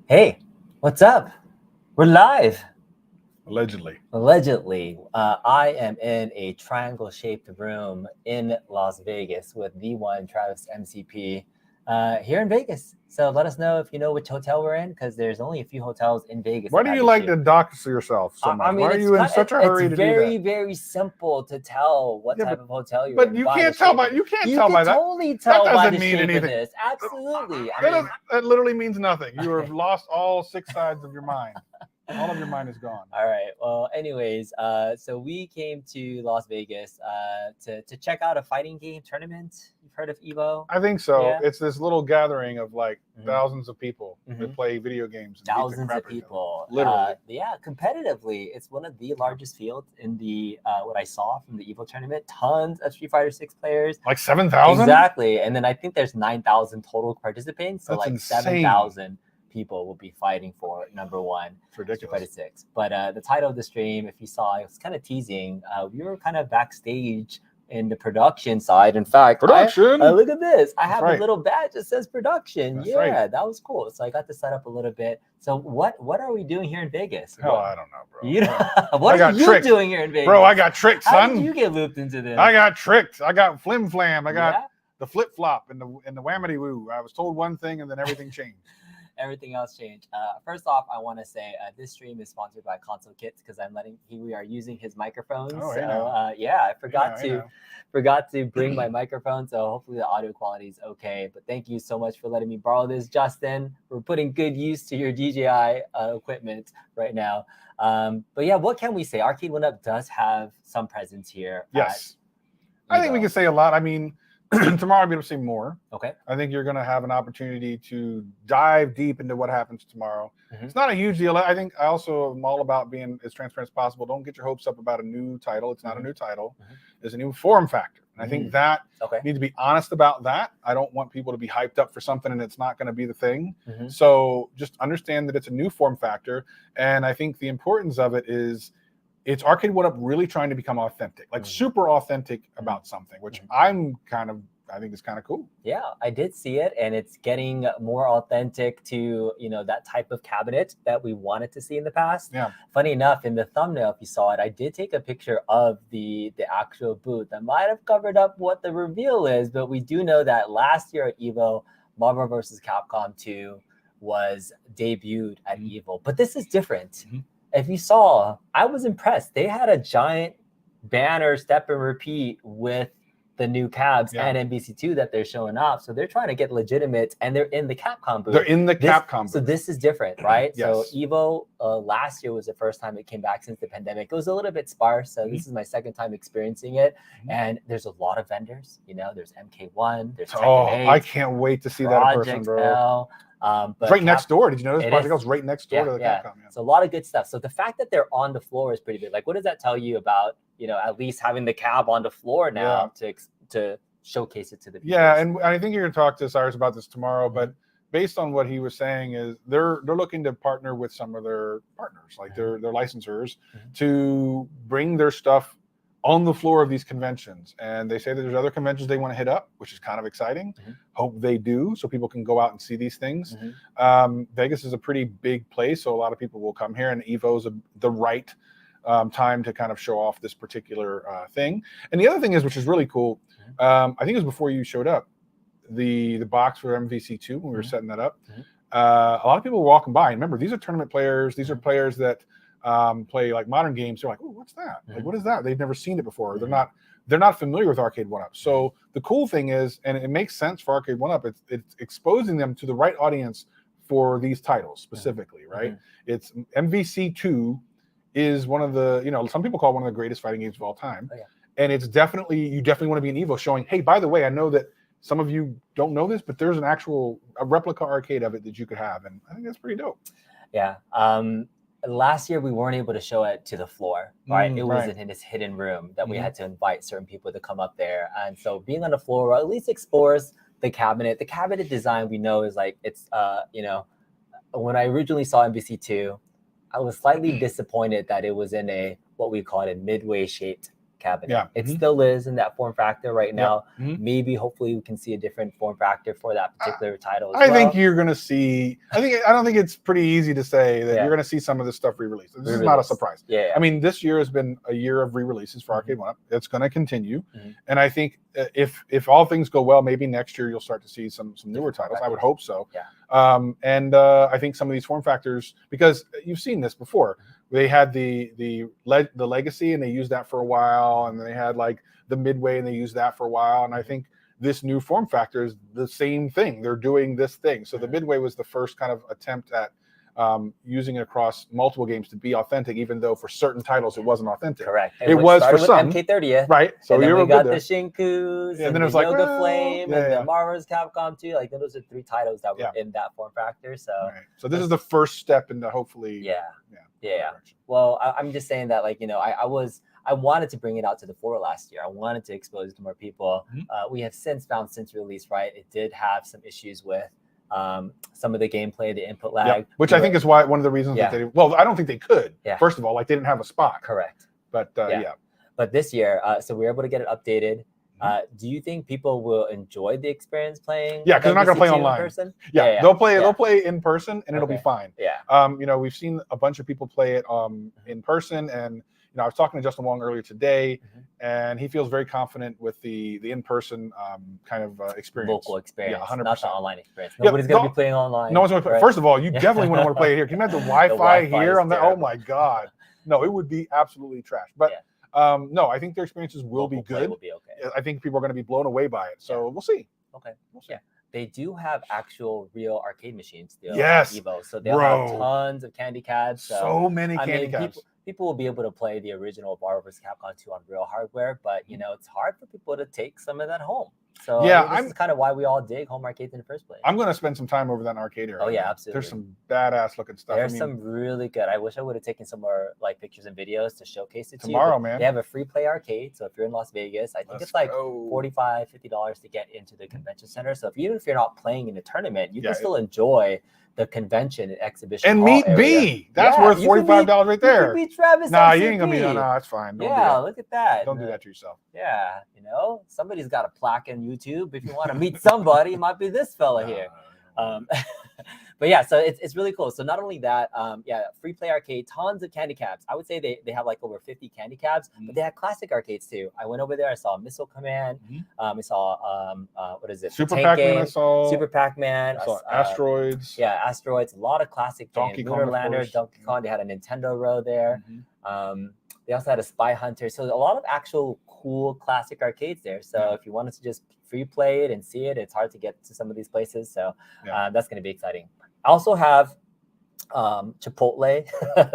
Hey, what's up? We're live. Allegedly. Allegedly, I am in a triangle-shaped room in Las Vegas with the one Travis MCP here in Vegas. So let us know if you know which hotel we're in, because there's only a few hotels in Vegas. Why do you like to dox yourself so much? Why are you in such a hurry to do that? It's very simple to tell what type of hotel you're in. But you can't tell by you can't tell by that. Totally tell that by doesn't the mean shape anything. of this. Absolutely. That literally means nothing. You have lost all six sides of your mind. All of your mind is gone. All right. Well, anyways, so we came to Las Vegas to check out a fighting game tournament. You've heard of EVO? I think so. Yeah. It's this little gathering of like thousands of people that play video games. And thousands of people. Literally. Yeah, competitively, it's one of the largest fields in the what I saw from the EVO tournament. Tons of Street Fighter 6 players. Like 7,000? Exactly. And then I think there's 9,000 total participants. So that's like insane. 7,000 people will be fighting for number one. It's ridiculous. Street Fighter 6. But the title of the stream, if you saw, it was kind of teasing. We were kind of backstage in the production side. In fact, look at this. I have a little badge that says production. That's that was cool. So I got to set up a little bit. So what are we doing here in Vegas? Hell, I don't know, bro. You know, what are you doing here in Vegas? Bro, I got tricked, son. How did you get looped into this? I got tricked. I got flim flam. I got the flip flop and the whammity woo. I was told one thing and then everything changed. Everything else changed. First off, I want to say this stream is sponsored by Console Kits because we are using his microphones. Oh, I forgot to bring my microphone, so hopefully the audio quality is okay. But thank you so much for letting me borrow this, Justin. We're putting good use to your DJI equipment right now. But yeah, what can we say? Arcade1Up does have some presence here. Yes, I think we can say a lot. I mean, tomorrow I'll be able to say more. Okay. I think you're going to have an opportunity to dive deep into what happens tomorrow. It's not a huge deal. I think I also am all about being as transparent as possible. Don't get your hopes up about a new title. It's not a new title. It's a new form factor. And I think that need to be honest about that. I don't want people to be hyped up for something and it's not going to be the thing. So just understand that it's a new form factor. And I think the importance of it is it's Arcade1Up really trying to become authentic, like super authentic about something, which I think is kind of cool. Yeah, I did see it, and it's getting more authentic to, that type of cabinet that we wanted to see in the past. Yeah. Funny enough, in the thumbnail, if you saw it, I did take a picture of the actual booth that might have covered up what the reveal is, but we do know that last year at EVO, Marvel vs. Capcom 2 was debuted at EVO, but this is different. If you saw, I was impressed. They had a giant banner step and repeat with the new cabs and MVC2 that they're showing off. So they're trying to get legitimate, and they're in the Capcom booth. They're in the Capcom booth. So this is different, right? Yes. So EVO last year was the first time it came back since the pandemic. It was a little bit sparse. So this is my second time experiencing it. And there's a lot of vendors. There's MK1, there's Tekken 8, I can't wait to see that in person, bro. L. But it's right next door. Did you notice? Project L's right next door to the Capcom. Yeah. So a lot of good stuff. So the fact that they're on the floor is pretty big. Like, what does that tell you about, at least having the cab on the floor now to showcase it to the people? Yeah, and I think you're going to talk to Cyrus about this tomorrow, but based on what he was saying is they're looking to partner with some of their partners, like their licensors, to bring their stuff on the floor of these conventions. And they say that there's other conventions they want to hit up, which is kind of exciting. Hope they do, so people can go out and see these things. Vegas is a pretty big place, so a lot of people will come here, and EVO is the right time to kind of show off this particular thing. And the other thing is, which is really cool, I think it was before you showed up, the box for MVC2 when we were setting that up. A lot of people were walking by. And remember, these are tournament players. These are players that play like modern games. They're like, oh, what's that? Like, what is that? They've never seen it before. They're not familiar with Arcade1Up. So the cool thing is, and it makes sense for Arcade1Up, it's exposing them to the right audience for these titles specifically, right? It's MVC2 is one of the, some people call it one of the greatest fighting games of all time. And it's you definitely want to be an EVO showing, hey, by the way, I know that some of you don't know this, but there's a replica arcade of it that you could have. And I think that's pretty dope. Yeah. Last year, we weren't able to show it to the floor, right? It was in this hidden room that we had to invite certain people to come up there. And so being on the floor, or at least explores the cabinet. The cabinet design we know is like, it's, when I originally saw MVC2, I was slightly disappointed that it was in what we call a midway shaped cabinet. Yeah. It still is in that form factor right now. Mhm. Maybe, hopefully, we can see a different form factor for that particular title as I well. think you're going to see. I don't think it's pretty easy to say that Yeah. you're going to see some of this stuff re-released. This is Re-released. not a surprise. Yeah. I mean, this year has been a year of re-releases for Arcade1Up. It's going to continue, and I think if all things go well, maybe next year you'll start to see some newer titles. I would hope so. Yeah. And I think some of these form factors, because you've seen this before. They had the legacy, and they used that for a while, and they had like the midway, and they used that for a while. And I think this new form factor is the same thing. They're doing this thing. So the midway was the first kind of attempt at using it across multiple games to be authentic, even though for certain titles it wasn't authentic. Correct. It was for some. MK30, right? So and then we got the there. Shinkus, And then the it was like, Yoga well, Flame, yeah, and yeah. the Marvel vs. Capcom 2. Like those are 3 titles that were in that form factor. So, So this is the first step into hopefully. Yeah. Well, I'm just saying that, like, you know, I wanted to bring it out to the fore last year. I wanted to expose it to more people. We have since release, right? It did have some issues with some of the gameplay, the input lag, which I think is why one of the reasons that they. Well, I don't think they could. First of all, like they didn't have a spot. Correct. But But this year, so we were able to get it updated. Do you think people will enjoy the experience playing? Yeah, because they're not going to play online. In person? Yeah, they'll play. They'll play in person, and it'll be fine. Yeah. You know, we've seen a bunch of people play it in person, and you know, I was talking to Justin Wong earlier today, and he feels very confident with the in-person kind of experience. Local experience, 100%. not the online experience. Nobody's going to be playing online. No one's going to play. First of all, you definitely wouldn't want to play it here. Can you imagine the Wi-Fi here on that? Oh my God, no, it would be absolutely trash. But no, I think their experiences will be good. Will be okay. I think people are going to be blown away by it. So we'll see. Okay. We'll see. Yeah. They do have actual real arcade machines still. Yes. EVO. So they'll have tons of candy cabs. So many candy cabs. People will be able to play the original Marvel vs. Capcom 2 on real hardware, but you know, it's hard for people to take some of that home. So this is kind of why we all dig home arcades in the first place. I'm going to spend some time over that arcade area. Oh yeah, absolutely. There's some badass looking stuff. There's some really good. I wish I would have taken some more like pictures and videos to showcase it tomorrow, to you. Man. They have a free play arcade, so if you're in Las Vegas, I think it's like $45, $50 to get into the convention center. So even if you're not playing in a tournament, you can still enjoy the convention and exhibition and meet B. That's worth $45 right there. You can meet Travis Nah, MCP. you ain't gonna be. No, that's fine. Don't do look at that. Don't do that to yourself. Yeah, you know, somebody's got a plaque in YouTube. If you want to meet somebody, it might be this fella here. But yeah, so it's really cool. So not only that, free play arcade, tons of candy cabs. I would say they have like over 50 candy cabs, but they have classic arcades too. I went over there, I saw Missile Command, I saw what is it? Super Pac-Man. Super Pac-Man. I saw Asteroids. Yeah, Asteroids. A lot of classic Donkey games. Kong, Lunar Lander, Donkey Kong. They had a Nintendo row there. They also had a Spy Hunter. So a lot of actual cool classic arcades there. So if you wanted to just free play it and see it, it's hard to get to some of these places. So that's going to be exciting. I also have Chipotle.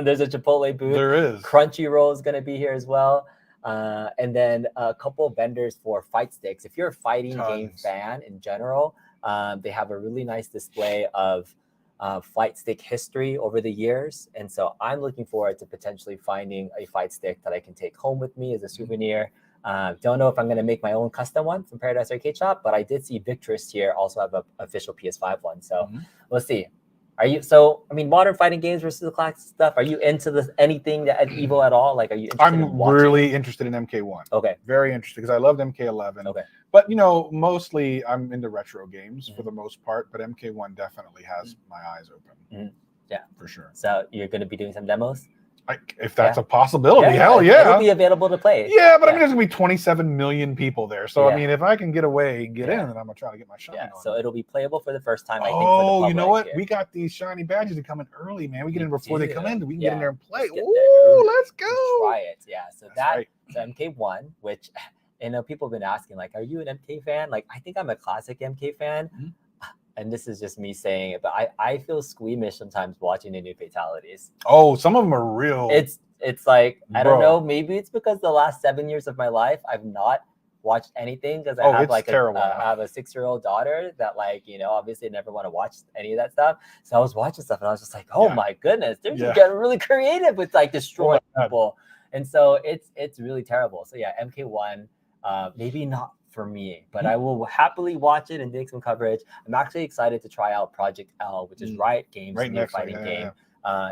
There's a Chipotle booth. There is. Crunchyroll is going to be here as well. And then a couple of vendors for fight sticks. If you're a fighting game fan in general, they have a really nice display of fight stick history over the years. And so I'm looking forward to potentially finding a fight stick that I can take home with me as a souvenir. Don't know if I'm going to make my own custom one from Paradise Arcade Shop, but I did see Victress here also have an official PS5 one. So let's see. Are you modern fighting games versus the classic stuff? Are you into anything at EVO at all? Like, are you interested in watching? Really interested in MK1. Okay. Very interested because I loved MK11. Okay. But, you know, mostly I'm into retro games for the most part, but MK1 definitely has my eyes open. Yeah. For sure. So you're going to be doing some demos? If that's a possibility, hell yeah. It'll be available to play. Yeah, but I mean, there's going to be 27 million people there. So, I mean, if I can get away and get in, then I'm going to try to get my shine on. So it'll be playable for the first time, I think, for the public. You know what? Here. We got these shiny badges that come in early, man. We get in before they come in. We can get in there and play. Ooh, let's go. Try it. Yeah. So so MK1, which, you know, people have been asking, like, are you an MK fan? Like, I think I'm a classic MK fan. And this is just me saying it, but I feel squeamish sometimes watching the new fatalities. Oh, some of them are real. It's like, I don't know, maybe it's because the last 7 years of my life, I've not watched anything because I have like I have a 6-year-old daughter that, like, you know, obviously never want to watch any of that stuff. So I was watching stuff and I was just like, oh my goodness, they're just getting really creative with like destroying people. And so it's really terrible. So yeah, MK1, maybe not for me, but I will happily watch it and dig some coverage. I'm actually excited to try out Project L, which is Riot Games' new fighting game.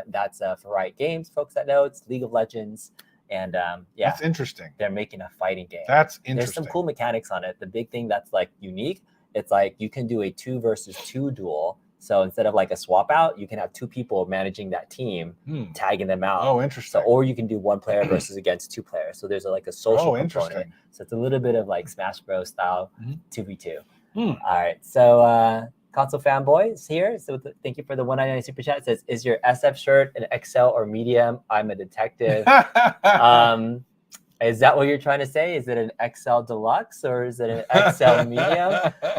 That's for Riot Games, folks that know. It's League of Legends. And yeah, that's interesting. they're making a fighting game. That's interesting. There's some cool mechanics on it. The big thing that's like unique, it's like you can do a 2 versus 2 duel. So instead of like a swap out, you can have 2 people managing that team, tagging them out. Oh, interesting. So, or you can do 1 player versus against 2 players. So there's like a social component. So it's a little bit of like Smash Bros style 2v2. All right. So Console Fanboy is here. So thank you for the $1.99 super chat. It says, is your SF shirt an XL or medium? I'm a detective. Is that what you're trying to say? Is it an XL deluxe or is it an XL medium?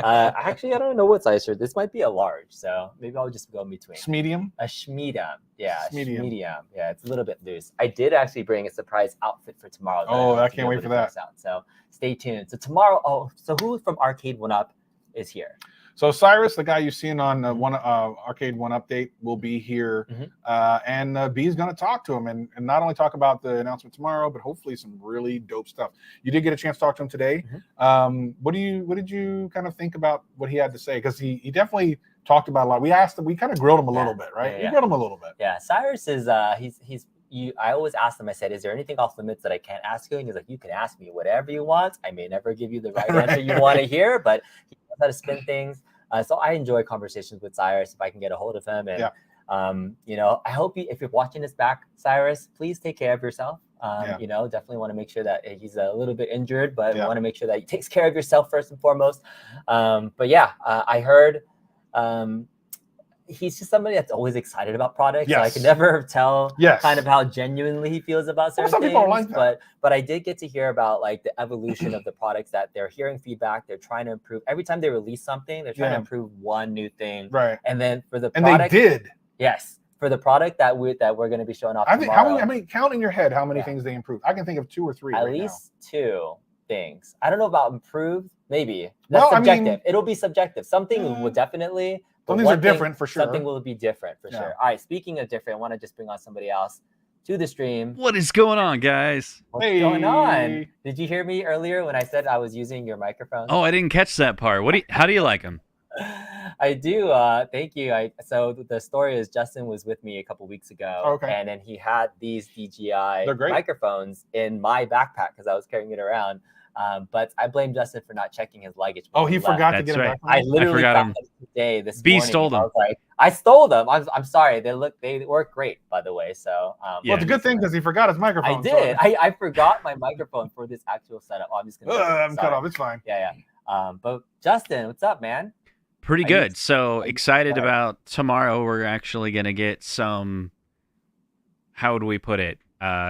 Actually, I don't know what size shirt. This might be a large, so maybe I'll just go in between. Schmedium? A schmedium. Yeah, Schmedium. Yeah, it's a little bit loose. I did actually bring a surprise outfit for tomorrow. Oh, I can't wait for that. So stay tuned. So tomorrow, so who from Arcade1Up is here? So Cyrus, the guy you've seen on Arcade1 Update, will be here, and B's going to talk to him and not only talk about the announcement tomorrow, but hopefully some really dope stuff. You did get a chance to talk to him today. What did you kind of think about what he had to say? Because he definitely talked about a lot. We kind of grilled him a little bit, right? We grilled him a little bit. Yeah, Cyrus is I always ask him, I said, is there anything off limits that I can't ask you? And he's like, you can ask me whatever you want. I may never give you the right answer you want to hear, but he knows how to spin things. So I enjoy conversations with Cyrus if I can get a hold of him. And, you know, I hope if you're watching this back, Cyrus, please take care of yourself. You know, definitely want to make sure that he's a little bit injured, but want to make sure that he takes care of yourself first and foremost. But yeah, I heard he's just somebody that's always excited about products. So I can never tell kind of how genuinely he feels about certain things. Like but I did get to hear about like the evolution of the products, that they're hearing feedback, they're trying to improve. Every time they release something, they're trying to improve one new thing. Right. And then for the product, they did. Yes. For the product that we're going to be showing off I think tomorrow, how many count in your head how many things they improved? I can think of 2 or 3 at right least now. 2 things. I don't know about improved. Maybe that's subjective. I mean, it'll be subjective. Something will definitely. Some things are different for sure. Something will be different for sure. All right. Speaking of different, I want to just bring on somebody else to the stream. What is going on, guys? What's going on? Did you hear me earlier when I said I was using your microphone? Oh, I didn't catch that part. How do you like them? I do. Thank you. So the story is Justin was with me a couple weeks ago, and then he had these DJI microphones in my backpack because I was carrying it around. But I blame Justin for not checking his luggage. Oh, he forgot to get it. I literally found them today. This B morning. stole them. I was like, I stole them. I'm sorry. They work great, by the way. So well, it's a good thing because he forgot his microphone. I did. So. I forgot my microphone for this actual setup. I'm just gonna. I'm cut off. It's fine. Yeah. But Justin, what's up, man? Pretty good. So excited about tomorrow. We're actually gonna get some. How would we put it?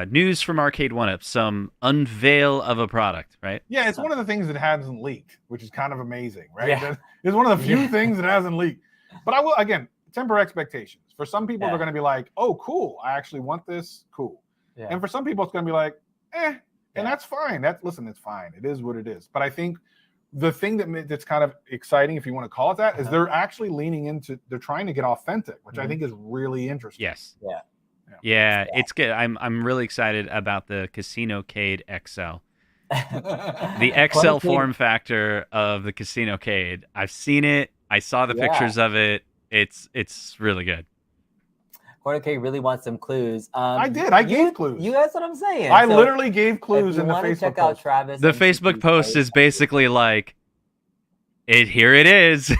News from Arcade1Up, some unveil of a product, right? Yeah, it's one of the things that hasn't leaked, which is kind of amazing, right? Yeah. It's one of the few things that hasn't leaked. But I will, again, temper expectations. For some people, they're going to be like, oh, cool, I actually want this, cool. Yeah. And for some people, it's going to be like, and that's fine. Listen, it's fine. It is what it is. But I think the thing that's kind of exciting, if you want to call it that, is they're actually leaning into, they're trying to get authentic, which I think is really interesting. Yes. Yeah, it's good. I'm really excited about the Casinocade XL. The XL form factor of the Casinocade. I've seen it. I saw the pictures of it. It's really good. Corner really wants some clues. I did. I gave clues. That's what I'm saying. I literally gave clues in the Facebook check post. Out Travis the Facebook post is basically like, here it is.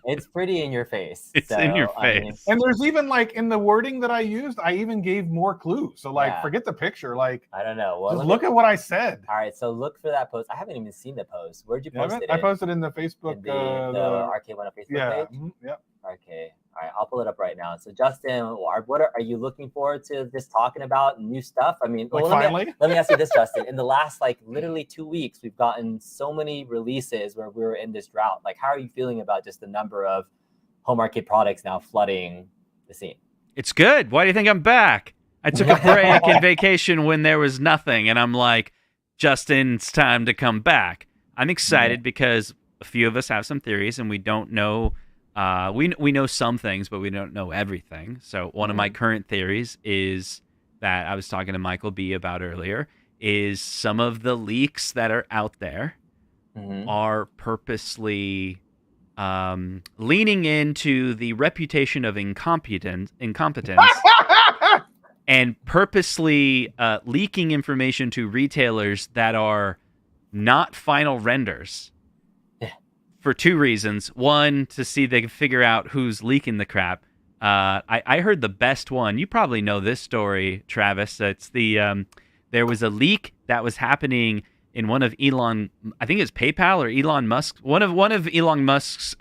It's pretty in your face. It's in your face. And there's even like in the wording that I used, I even gave more clues. So like, forget the picture. Like, I don't know. Well, just look at what I said. All right. So look for that post. I haven't even seen the post. Where'd you post it? I posted in the Facebook. The Arcade1Up Facebook page? Yeah. Okay. All right. I'll pull it up right now. So Justin, what are you looking forward to just talking about new stuff? I mean, finally? Let me ask you this, Justin. In the last literally 2 weeks, we've gotten so many releases where we were in this drought. Like, how are you feeling about just the number of home arcade products now flooding the scene? It's good. Why do you think I'm back? I took a break and vacation when there was nothing, and I'm like, Justin, it's time to come back. I'm excited because a few of us have some theories, and we don't know. We know some things, but we don't know everything. So one of my current theories is that I was talking to Michael B about earlier is some of the leaks that are out there are purposely leaning into the reputation of incompetence and purposely leaking information to retailers that are not final renders. For two reasons. One, to see they can figure out who's leaking the crap. I heard the best one. You probably know this story, Travis. It's the there was a leak that was happening in one of Elon, I think it's PayPal or Elon Musk, one of Elon Musk's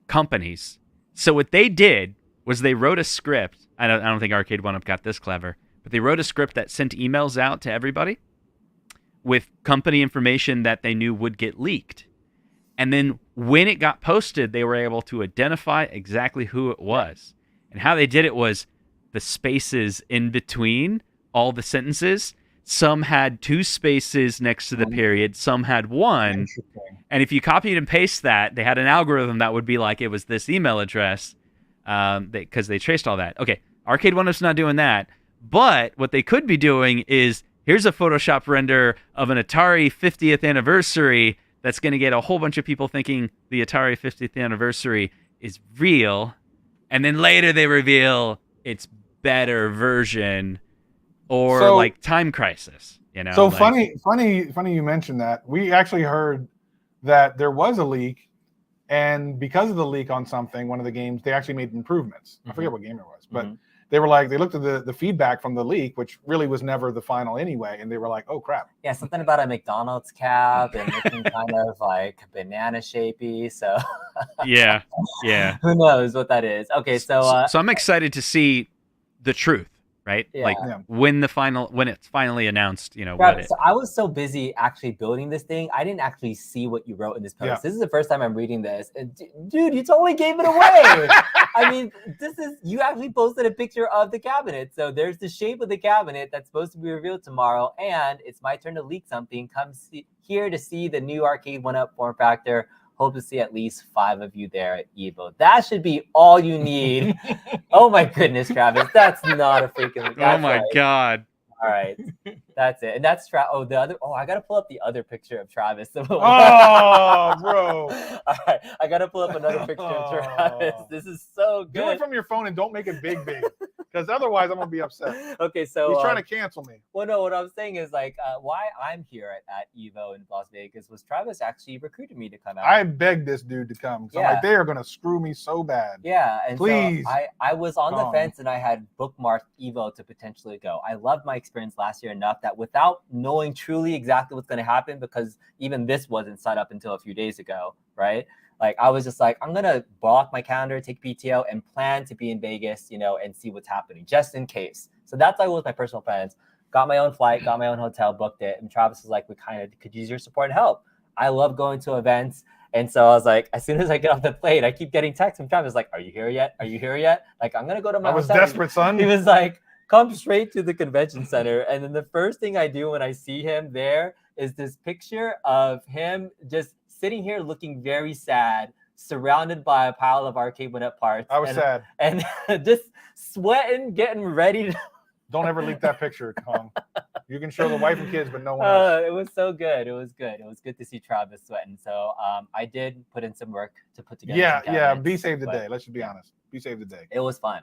companies. So what they did was they wrote a script. I don't think Arcade1Up got this clever, but they wrote a script that sent emails out to everybody with company information that they knew would get leaked. And then when it got posted, they were able to identify exactly who it was. And how they did it was the spaces in between all the sentences. Some had 2 spaces next to the period. Some had 1. And if you copied and paste that, they had an algorithm that would be like it was this email address because they traced all that. Okay, Arcade1Up's not doing that. But what they could be doing is, here's a Photoshop render of an Atari 50th anniversary that's going to get a whole bunch of people thinking the Atari 50th anniversary is real. And then later they reveal its better version or like Time Crisis. You know. So like, funny you mentioned that. We actually heard that there was a leak, and because of the leak on something, one of the games, they actually made improvements. I forget what game it was, but they were like, they looked at the feedback from the leak, which really was never the final anyway, and they were like, oh crap. Yeah, something about a McDonald's cap and looking kind of like banana shapey. So yeah. Who knows what that is? Okay, so I'm excited to see the truth, right? Yeah. Like when it's finally announced, you know, Travis, so I was so busy actually building this thing, I didn't actually see what you wrote in this post. Yeah. This is the first time I'm reading this. And dude, you totally gave it away. I mean, you actually posted a picture of the cabinet. So there's the shape of the cabinet that's supposed to be revealed tomorrow, and it's my turn to leak something. Come here to see the new Arcade1Up form factor. Hope to see at least 5 of you there at EVO. That should be all you need. Oh my goodness, Travis. That's not a freaking... Oh my God. All right. That's it. And that's the other... Oh, I got to pull up the other picture of Travis. Oh, bro. All right. I got to pull up another picture of Travis. This is so good. Do it from your phone and don't make it big. Because otherwise I'm going to be upset. Okay, so... He's trying to cancel me. Well, no, what I'm saying is like why I'm here at EVO in Las Vegas was Travis actually recruited me to come out. I begged this dude to come. So I'm like, they are going to screw me so bad. Yeah, and please. So I was on the fence, and I had bookmarked EVO to potentially go. I loved my experience last year enough that without knowing truly exactly what's going to happen, because even this wasn't set up until a few days ago, right? Like I was just like, I'm going to block my calendar, take PTO, and plan to be in Vegas, you know, and see what's happening just in case. So that's like what was my personal plans. Got my own flight, got my own hotel, booked it. And Travis was like, we kind of could use your support and help. I love going to events. And so I was like, as soon as I get off the plane, I keep getting texts from Travis like, are you here yet? Are you here yet? Like, I'm going to go to my hotel. I was desperate, son. He was like, come straight to the convention center. And then the first thing I do when I see him there is this picture of him just sitting here looking very sad, surrounded by a pile of Arcade1Up parts. I was sad. And just sweating, getting ready to... Don't ever leak that picture, Kong. You can show the wife and kids, but no one else. It was so good. It was good. It was good to see Travis sweating. So I did put in some work to put together. Yeah. B saved the day. Let's just be honest. B saved the day. It was fun.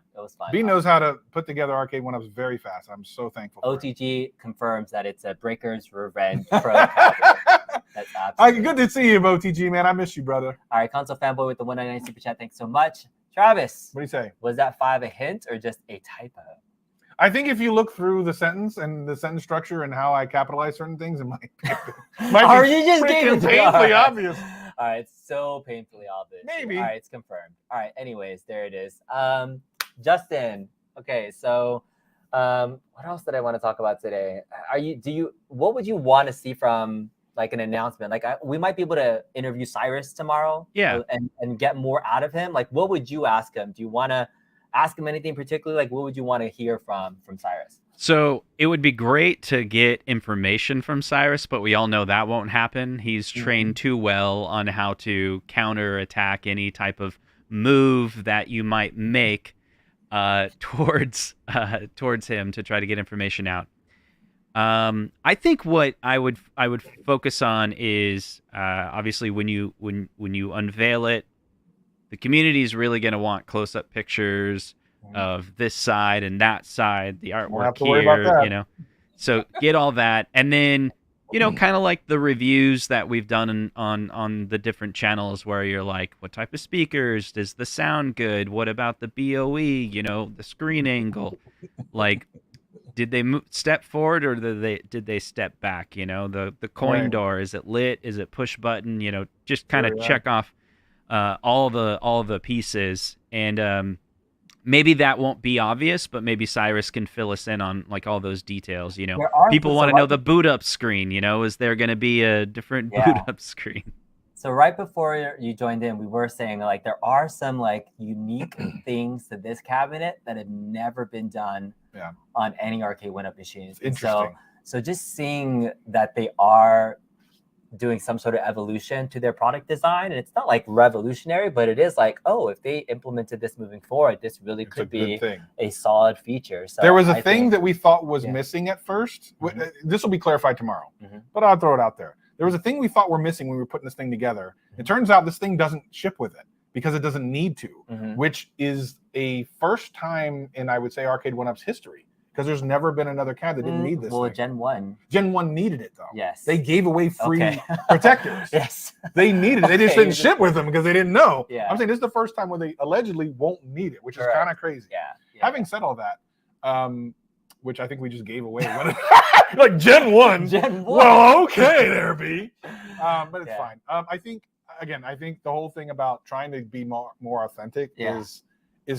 B knows how to put together Arcade1Ups very fast. I'm so thankful. OTG confirms that it's a Breaker's Revenge Pro. That's absolutely good to see you, OTG, man. I miss you, brother. All right, Console Fanboy with the 199 Super Chat. Thanks so much. Travis. What do you say? Was that 5 a hint or just a typo? I think if you look through the sentence and the sentence structure and how I capitalize certain things, it might be you just gave it painfully obvious. All right, it's so painfully obvious. Maybe. All right, it's confirmed. All right, anyways, there it is. Justin. Okay, so what else did I want to talk about today? What would you want to see from like an announcement? Like we might be able to interview Cyrus tomorrow. Yeah. And get more out of him. Like, what would you ask him? Do you want to ask him anything particularly? Like, what would you want to hear from Cyrus? So it would be great to get information from Cyrus, but we all know that won't happen. He's trained too well on how to counterattack any type of move that you might make towards him to try to get information out. I think what I would focus on is obviously when you unveil it, the community is really going to want close-up pictures of this side and that side, the have artwork to worry about here, that. you know. So get all that, and then kind of like the reviews that we've done on the different channels, where you're like, what type of speakers? Does the sound good? What about the BOE? The screen angle. Like, did they step forward or did they step back? The coin door, is it lit? Is it push button? Just kind of check off all the pieces, and maybe that won't be obvious, but maybe Cyrus can fill us in on like all those details. People want to know the boot up screen. Is there going to be a different boot up screen? So right before you joined in, we were saying like there are some like unique things to this cabinet that have never been done on any Arcade1Up machines. Interesting. So just seeing that they are doing some sort of evolution to their product design, and it's not like revolutionary, but it is like, oh, if they implemented this moving forward, this really could be a solid feature. So there was a thing that we thought was missing at first. This will be clarified tomorrow, but I'll throw it out there. There was a thing we thought were missing when we were putting this thing together. It turns out this thing doesn't ship with it because it doesn't need to, which is a first time in, I would say, Arcade1Up's history. Because there's never been another cab that didn't need this thing. Gen 1. Gen 1 needed it, though. Yes. They gave away free protectors. Yes. They needed it. They just didn't ship with them because they didn't know. Yeah. I'm saying this is the first time where they allegedly won't need it, which is kind of crazy. Yeah. Having said all that, which I think we just gave away. Like Gen 1. Gen 1. Well, okay, there be. But it's fine. I think the whole thing about trying to be more authentic is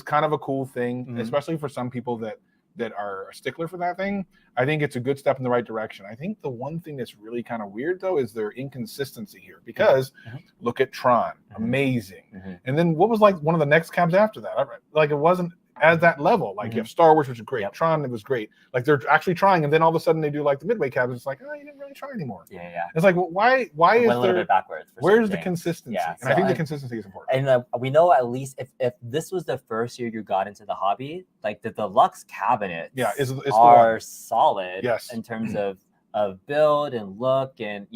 kind of a cool thing, especially for some people that are a stickler for that thing. I think it's a good step in the right direction. I think the one thing that's really kind of weird, though, is their inconsistency here. Because look at Tron, amazing. And then what was like one of the next cabs after that? Like it wasn't at that level. Like you have Star Wars, which is great. Tron, it was great. Like they're actually trying, and then all of a sudden they do like the midway cabs. It's like, oh, you didn't really try anymore. Yeah. It's like, well, why is there a little bit backwards? Where's the consistency? Yeah, and I think the consistency is important. And we know at least if this was the first year you got into the hobby, like the deluxe cabinets are solid in terms of build and look and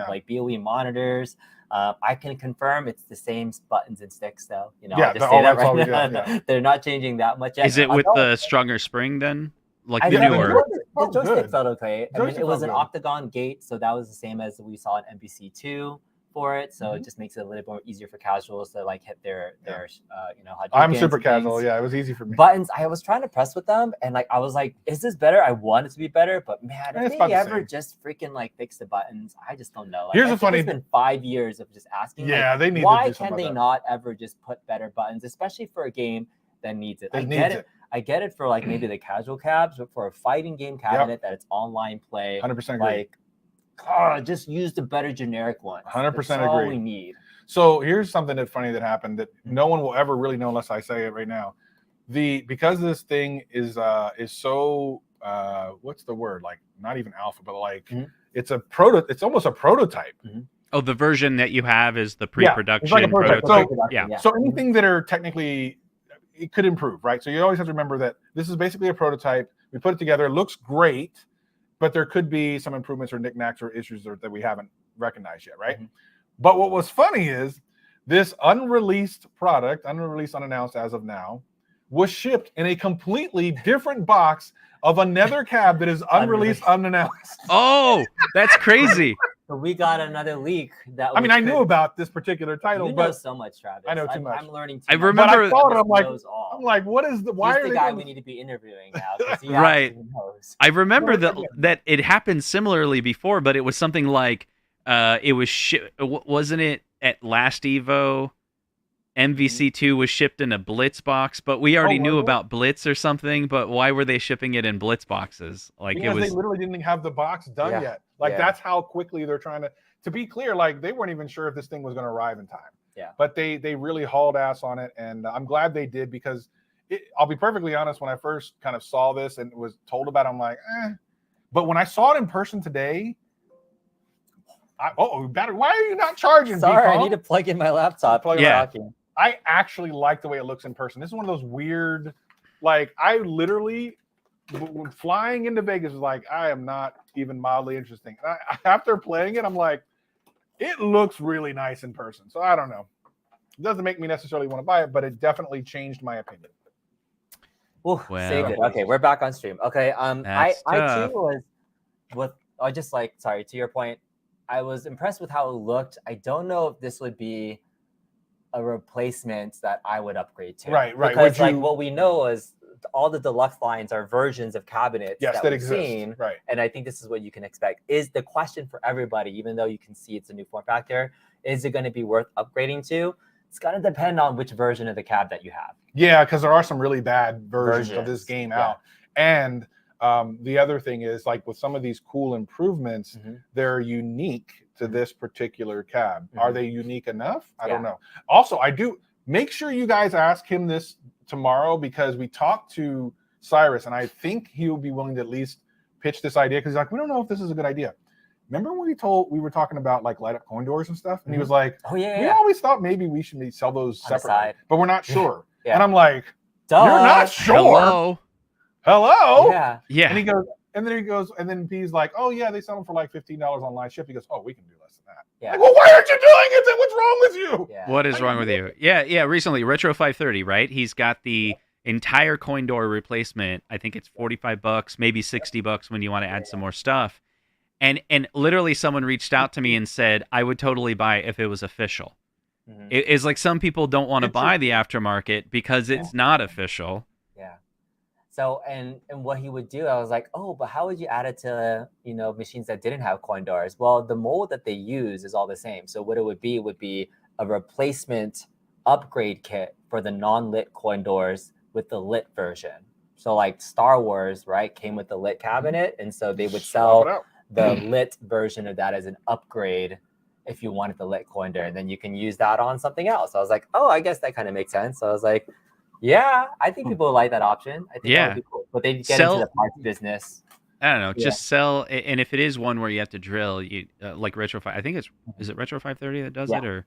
like BOE monitors. I can confirm it's the same buttons and sticks, though. I'll just say that right now. They're not changing that much. Is it with the stronger spring then? Like the newer? The joystick felt okay. I mean, it was an octagon gate, so that was the same as we saw in MBC2 for it. So it just makes it a little bit more easier for casuals to like hit their I'm super casual. Yeah, it was easy for me. Buttons, I was trying to press with them, and like I was like, is this better? I want it to be better, but man, if they ever just freaking like fix the buttons, I just don't know. Like, Here's the funny. It's been 5 years of just asking. Yeah, they need. Why can they not ever just put better buttons, especially for a game that needs it? I get it for like maybe the casual cabs, but for a fighting game cabinet that it's online play, 100% like just use the better generic one. 100% That's agree. all we need. So here's something that's funny that happened that no one will ever really know unless I say it right now. Because this thing is so what's the word? Like not even alpha, but like it's almost a prototype. Oh, the version that you have is the pre-production it's like a prototype. prototype. So anything that are technically it could improve, right? So you always have to remember that this is basically a prototype. We put it together, it looks great, but there could be some improvements or knickknacks or issues that we haven't recognized yet, right? But what was funny is this unreleased product, unannounced as of now, was shipped in a completely different box of another cab that is unreleased, unannounced. Oh, that's crazy. So we got another leak that I knew about this particular title, you but know so much, Travis. I know too much. I'm learning too I much. remember But I thought I'm like, what is the why He's are the they guy doing we need to be interviewing now? He Right. knows. I remember that it happened similarly before, but it was something like it was wasn't it at last EVO? MVC2 was shipped in a Blitz box, but we already knew about Blitz or something. But why were they shipping it in Blitz boxes? Like because they literally didn't have the box done yet. Like that's how quickly they're trying to. To be clear, like they weren't even sure if this thing was going to arrive in time. Yeah. But they really hauled ass on it, and I'm glad they did because I'll be perfectly honest. When I first kind of saw this and was told about it, I'm like, eh. But when I saw it in person today. Why are you not charging? Sorry, I need to plug in my laptop. I actually like the way it looks in person. This is one of those weird, like I literally, when flying into Vegas, was like I am not even mildly interesting. After playing it, I'm like, it looks really nice in person. So I don't know. It doesn't make me necessarily want to buy it, but it definitely changed my opinion. Ooh, saved Well, it. Okay, we're back on stream. Okay, that's I tough. too was with. I just like sorry to your point. I was impressed with how it looked. I don't know if this would be a replacement that I would upgrade to. Right. Because like what we know is all the deluxe lines are versions of cabinets that we've exist. seen. Right. And I think this is what you can expect. Is the question for everybody, even though you can see it's a new form factor, is it going to be worth upgrading to? It's going to depend on which version of the cab that you have. Yeah, because there are some really bad versions of this game out. And the other thing is, like with some of these cool improvements, they're unique to this particular cab. Are they unique enough? I don't know. Also, I do make sure you guys ask him this tomorrow, because we talked to Cyrus and I think he'll be willing to at least pitch this idea, because he's like, we don't know if this is a good idea. Remember when we were talking about like light up coin doors and stuff? And he was like, oh yeah, we always thought maybe we should sell those separately, but we're not sure. And I'm like, duh. You're not sure. Hello. Yeah. And he goes, and then he's like, oh yeah, they sell them for like $15 online ship. He goes, oh, we can do less than that. Yeah. Like, well, why aren't you doing it then? What's wrong with you? Yeah. What is wrong with you? Yeah. Recently, Retro 530, right? He's got the entire coin door replacement. I think it's $45, maybe $60 when you want to add some more stuff. And literally someone reached out to me and said, I would totally buy it if it was official. It's like some people don't want to buy the aftermarket because it's not official. Yeah. So, and what he would do, I was like, oh, but how would you add it to, machines that didn't have coin doors? Well, the mold that they use is all the same. So what it would be a replacement upgrade kit for the non-lit coin doors with the lit version. So like Star Wars, right, came with the lit cabinet. And so they would sell the lit version of that as an upgrade if you wanted the lit coin door. And then you can use that on something else. I was like, oh, I guess that kind of makes sense. So I was like, yeah, I think people like that option. I think that would be cool. But they get into the parts business. I don't know. Just sell, and if it is one where you have to drill, you like Retro 5. I think is it Retro 530 that does it, or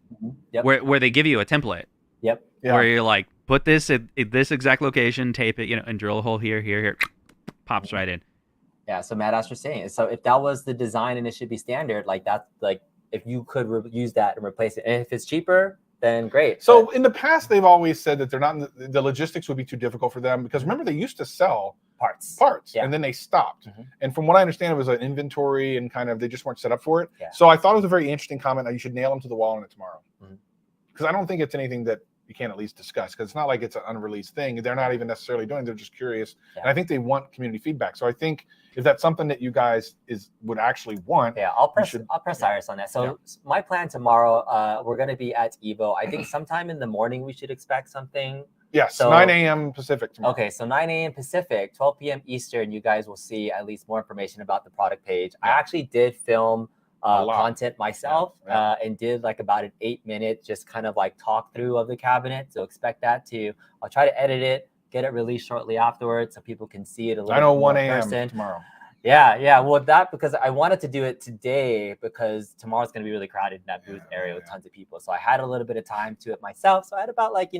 where they give you a template. Where you're like, put this at this exact location, tape it, and drill a hole here, pops right in. Yeah. So Matt Ash was saying, so if that was the design and it should be standard, like that's like if you could use that and replace it, and if it's cheaper, then great. So in the past, they've always said that they're not. The logistics would be too difficult for them, because remember they used to sell parts, and then they stopped. And from what I understand, it was an inventory and kind of they just weren't set up for it. So I thought it was a very interesting comment. You should nail them to the wall on it tomorrow, because I don't think it's anything that you can't at least discuss, because it's not like it's an unreleased thing. They're not even necessarily doing. They're just curious, and I think they want community feedback. So I think if that's something that you guys would actually want, I'll press Cyrus on that. So my plan tomorrow, we're going to be at EVO. I think sometime in the morning we should expect something. Yes, so, 9 a.m. Pacific tomorrow. Okay, so 9 a.m. Pacific, 12 p.m. Eastern. You guys will see at least more information about the product page. I actually did film content myself and did like about an 8-minute just kind of like talk through of the cabinet. So expect that too. I'll try to edit it, get it released shortly afterwards so people can see it a little bit more 1 a.m. tomorrow. Yeah. Well, because I wanted to do it today because tomorrow's going to be really crowded in that booth area with tons of people. So I had a little bit of time to it myself. So I had about like,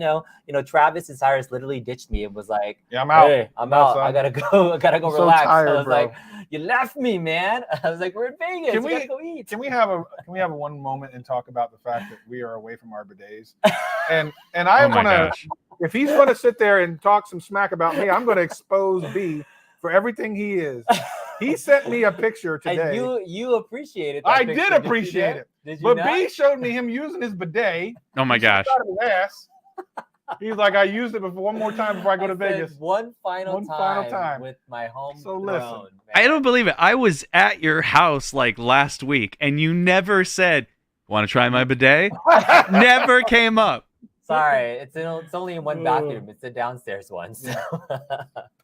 Travis and Cyrus literally ditched me and was like, I'm out. Hey, I'm out. Son. I gotta go relax. So tired, I was bro. like, you left me, man. I was like, we're in Vegas. Can we gotta go eat. Can we have a one moment and talk about the fact that we are away from our bidets? And I want to, if he's going to sit there and talk some smack about me, I'm going to expose B for everything he is. He sent me a picture today. And you appreciated that I picture. did appreciate it. Did you but not? B showed me him using his bidet. Oh my gosh. He's like, I used it one more time before I go to Vegas. One final time with my home. So listen. I don't believe it. I was at your house like last week and you never said, want to try my bidet? Never came up. Sorry, it's only in one bathroom. It's the downstairs one. So.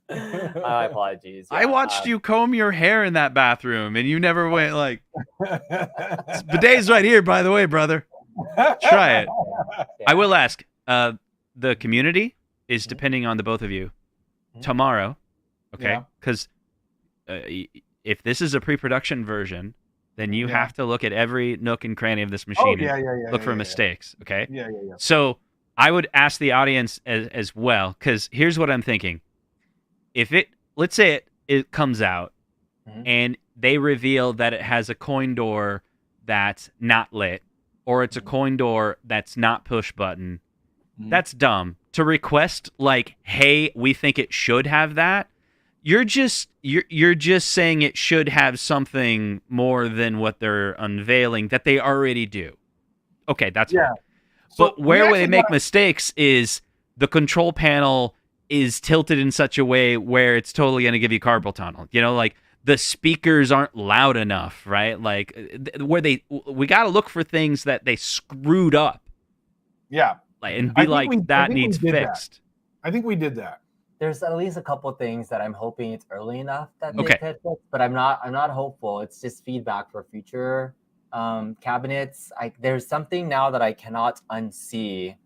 My apologies. I watched you comb your hair in that bathroom, and you never went like, bidet's right here, by the way, brother. Try it. I will ask. The community is depending on the both of you tomorrow, okay? Because if this is a pre-production version, then you have to look at every nook and cranny of this machine and look for mistakes, okay? Yeah. So I would ask the audience as well, because here's what I'm thinking. If let's say it comes out and they reveal that it has a coin door that's not lit, or it's a coin door that's not push button, That's dumb. To request like, hey, we think it should have that. You're just saying it should have something more than what they're unveiling that they already do. Okay, that's fine. So but where they make mistakes is the control panel is tilted in such a way where it's totally going to give you carpal tunnel. You know, like the speakers aren't loud enough, right? Like where we got to look for things that they screwed up. Yeah. Like, and be like, that needs fixed. I think we did that. There's at least a couple things that I'm hoping it's early enough that they could fix, but I'm not hopeful. It's just feedback for future cabinets. There's something now that I cannot unsee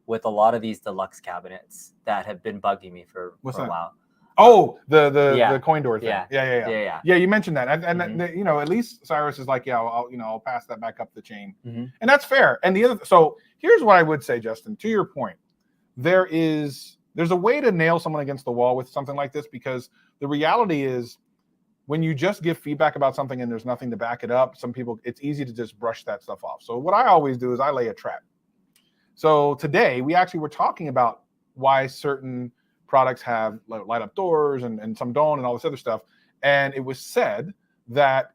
with a lot of these deluxe cabinets that have been bugging me for a while. Oh, the coin door thing. Yeah. Yeah, you mentioned that, and you know, at least Cyrus is like, I'll pass that back up the chain, and that's fair. And so here's what I would say, Justin, to your point, there's a way to nail someone against the wall with something like this, because the reality is when you just give feedback about something and there's nothing to back it up, some people, it's easy to just brush that stuff off. So what I always do is I lay a trap. So today we actually were talking about why certain products have light up doors and some don't and all this other stuff. And it was said that,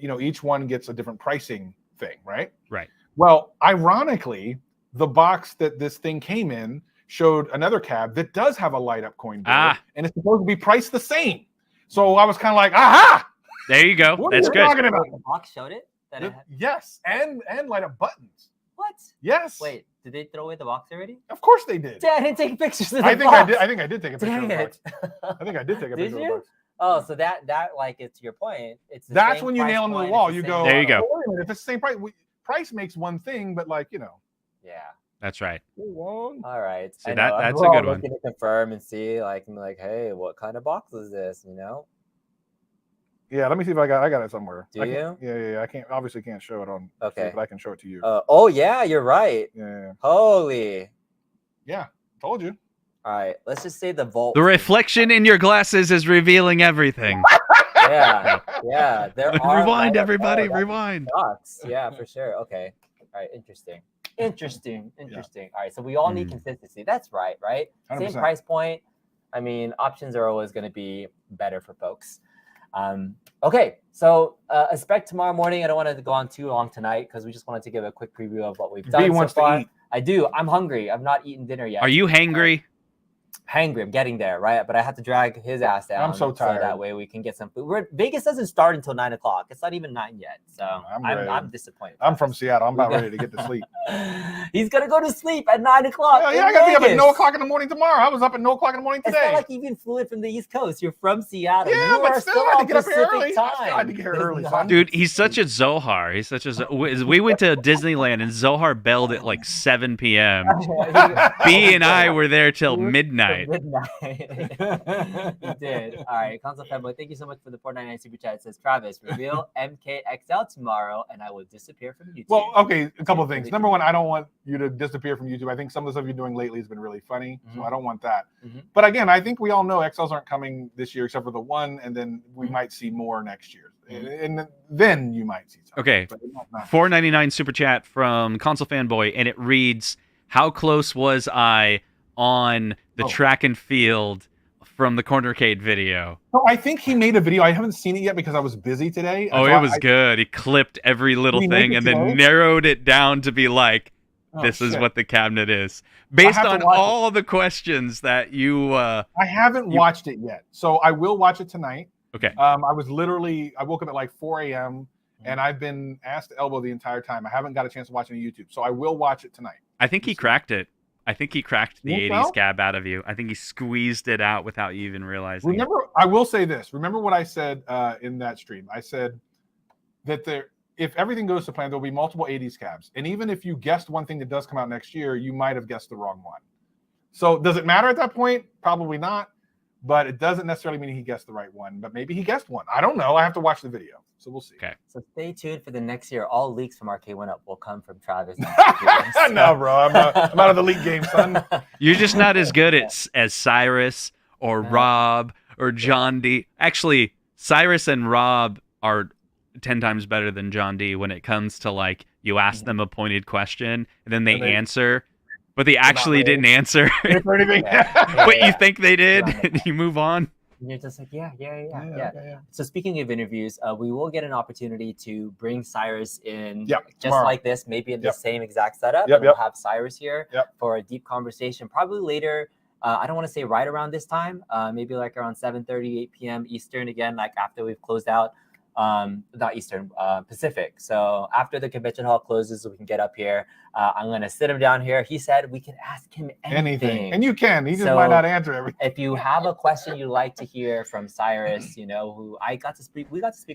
you know, each one gets a different pricing thing, right? Right. Well, ironically, the box that this thing came in showed another cab that does have a light up coin door, and it's supposed to be priced the same. So I was kind of like, aha! There you go. That's good. The box showed it? Yes, and light up buttons. What? Yes. Wait, did they throw away the box already? Of course they did. I didn't take pictures of the box. I think I did take a picture Dang of the box. I think I did take a picture of the box. Oh, so that like, it's your point. It's the that's same when you nail them to the wall. You go, there you go. If it's the same price, price makes one thing, but like, you know. Yeah. That's right. All right. So that's a good one. Looking to confirm and see, like, hey, what kind of box is this? You know? Yeah, let me see if I got it somewhere. Do you? Yeah. I can't show it on. Okay. But I can show it to you. Oh yeah, you're right. Yeah. Holy. Yeah, told you. All right, let's just say the vault. The reflection in your glasses is revealing everything. Yeah. There are rewind, everybody. Rewind. Box. Yeah, for sure. Okay. All right. Interesting. Yeah. All right, so we all need consistency. That's right? 100%. Same price point. I mean, options are always going to be better for folks. Okay, so expect tomorrow morning. I don't want to go on too long tonight because we just wanted to give a quick preview of what we've done so far. To eat. I do. I'm hungry. I've not eaten dinner yet. Are you hangry? Hangry. I'm getting there, right? But I have to drag his ass down. I'm so tired. So that way we can get some food. Vegas doesn't start until 9 o'clock. It's not even 9 yet. So I'm disappointed. I'm from Seattle. I'm about ready to get to sleep. He's going to go to sleep at 9 o'clock. Yeah, I got to be up at 9 o'clock in the morning tomorrow. I was up at 9 o'clock in the morning today. It's not like you even flew in from the East Coast. You're from Seattle. Yeah, you but still I had to get up here early. Time. I still had to get here early, son. Dude, he's such a Zohar. We went to Disneyland and Zohar belled at like 7 p.m. B and I were there till midnight. He did. All right, Console Fanboy, thank you so much for the $4.99 super chat. It says, Travis, reveal MKXL tomorrow, and I will disappear from YouTube. Well, okay, a couple of things. Number one, I don't want you to disappear from YouTube. I think some of the stuff you're doing lately has been really funny, so I don't want that. But again, I think we all know XLs aren't coming this year except for the one, and then we might see more next year. And then you might see something. Okay, $4.99 super chat from Console Fanboy, and it reads, how close was I on the track and field from the Cornercade video? So I think he made a video. I haven't seen it yet because I was busy today. Oh, it was good. He clipped every little thing and then narrowed it down to be like, this is what the cabinet is. Based on all the questions that you... I haven't watched it yet. So I will watch it tonight. Okay. I woke up at like 4 a.m. and I've been asked to elbow the entire time. I haven't got a chance to watch it on YouTube. So I will watch it tonight. I think he cracked it. I think he cracked the 80s cab out of you. I think he squeezed it out without you even realizing. I will say this. Remember what I said in that stream? I said that if everything goes to plan, there'll be multiple 80s cabs. And even if you guessed one thing that does come out next year, you might have guessed the wrong one. So does it matter at that point? Probably not. But it doesn't necessarily mean he guessed the right one. But maybe he guessed one. I don't know. I have to watch the video. So we'll see. Okay. So stay tuned for the next year. All leaks from Arcade1Up will come from Travis. No, bro. I'm out of the league game, son. You're just not as good as Cyrus or Rob or John D. Actually, Cyrus and Rob are 10 times better than John D when it comes to like you ask them a pointed question and then they answer, But they actually didn't answer. For anything. But you think they did? And you move on. And you're just like, yeah. So speaking of interviews, we will get an opportunity to bring Cyrus in just tomorrow. like this, maybe in the same exact setup. Yep, and we'll have Cyrus here for a deep conversation, probably later. I don't want to say right around this time, maybe like around 7:30, 8 p.m. Eastern again, like after we've closed out, not Eastern, Pacific. So after the convention hall closes, we can get up here. I'm going to sit him down here. He said we can ask him anything. And you can. He just might not answer everything. If you have a question you'd like to hear from Cyrus, you know, who we got to speak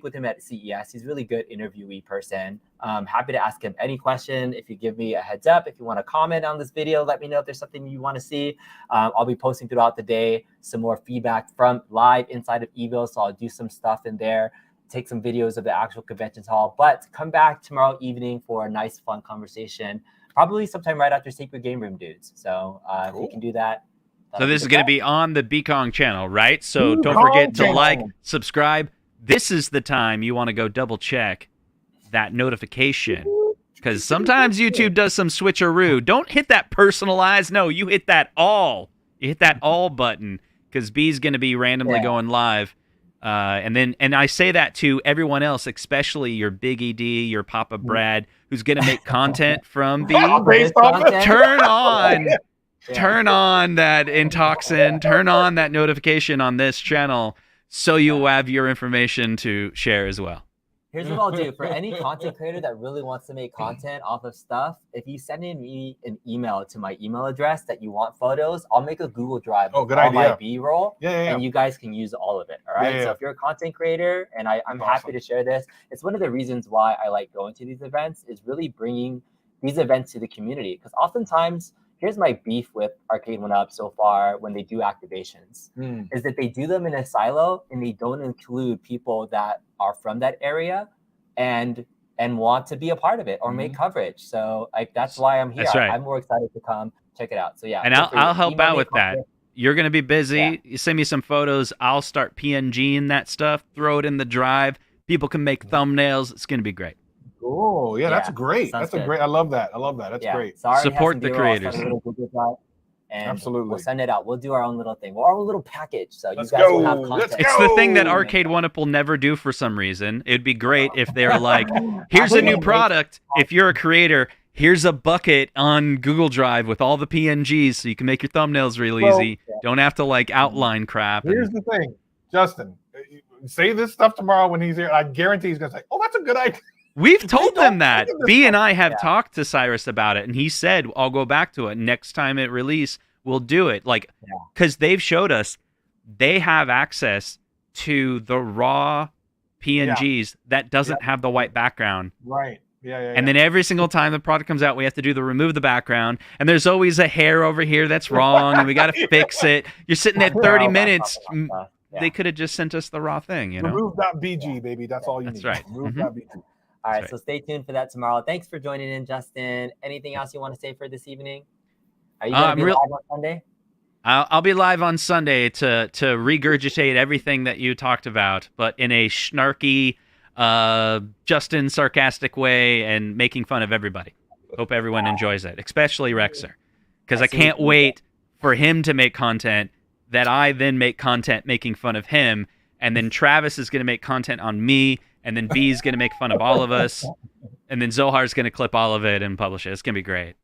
with him at CES. He's a really good interviewee person. Happy to ask him any question. If you give me a heads up, if you want to comment on this video, let me know if there's something you want to see. I'll be posting throughout the day some more feedback from live inside of EVO. So I'll do some stuff in there, take some videos of the actual conventions hall, but come back tomorrow evening for a nice, fun conversation, probably sometime right after Sacred Game Room Dudes. So if we can do that. So this is going to be on the Bekong channel, right? So don't forget to like, subscribe. This is the time you want to go double check that notification, because sometimes YouTube does some switcheroo. Don't hit that personalized. No, you hit that all. You hit that all button, because B's going to be randomly going live. And I say that to everyone else, especially your Big ED, your Papa Brad, who's going to make content from B. Turn on that Intoxin, turn on that notification on this channel, so you have your information to share as well. Here's what I'll do. For any content creator that really wants to make content off of stuff, if you send me an email to my email address that you want photos, I'll make a Google Drive with all my B-roll, and you guys can use all of it, all right? So if you're a content creator, and I'm happy to share this, it's one of the reasons why I like going to these events, is really bringing these events to the community. Because oftentimes, here's my beef with Arcade1Up so far when they do activations, is that they do them in a silo and they don't include people that are from that area and want to be a part of it or make coverage. So that's why I'm here. That's right. I'm more excited to come check it out. So yeah. And I'll help out with that. You're going to be busy. You send me some photos. I'll start PNGing that stuff, throw it in the drive. People can make thumbnails. It's going to be great. Oh, yeah, that's great. That's a great. I love that. That's great. So support the creators. And absolutely, we'll send it out. We'll do our own little thing, our own little package. So you guys will have content. It's the thing that Arcade1Up will never do for some reason. It'd be great if they're like, here's a new product. If you're a creator, here's a bucket on Google Drive with all the PNGs so you can make your thumbnails real easy. Don't have to like outline crap. Here's the thing, Justin, say this stuff tomorrow when he's here. I guarantee he's going to say, oh, that's a good idea. We've told them that. B and I have talked to Cyrus about it, and he said, I'll go back to it. Next time it release, we'll do it. Like, because they've showed us they have access to the raw PNGs that doesn't have the white background. Right. And then every single time the product comes out, we have to do the remove the background. And there's always a hair over here that's wrong, and we got to fix it. You're sitting there 30 minutes. They could have just sent us the raw thing, you know? Remove.bg, baby. That's all you need. That's right. Remove.bg. All right, so stay tuned for that tomorrow. Thanks for joining in, Justin. Anything else you want to say for this evening? Are you going to be live on Sunday? I'll be live on Sunday to regurgitate everything that you talked about, but in a snarky, Justin sarcastic way and making fun of everybody. Hope everyone enjoys it, especially Rexer, because I can't wait for him to make content that I then make content making fun of him, and then Travis is going to make content on me, and then B's going to make fun of all of us, and then Zohar's going to clip all of it and publish it. It's going to be great.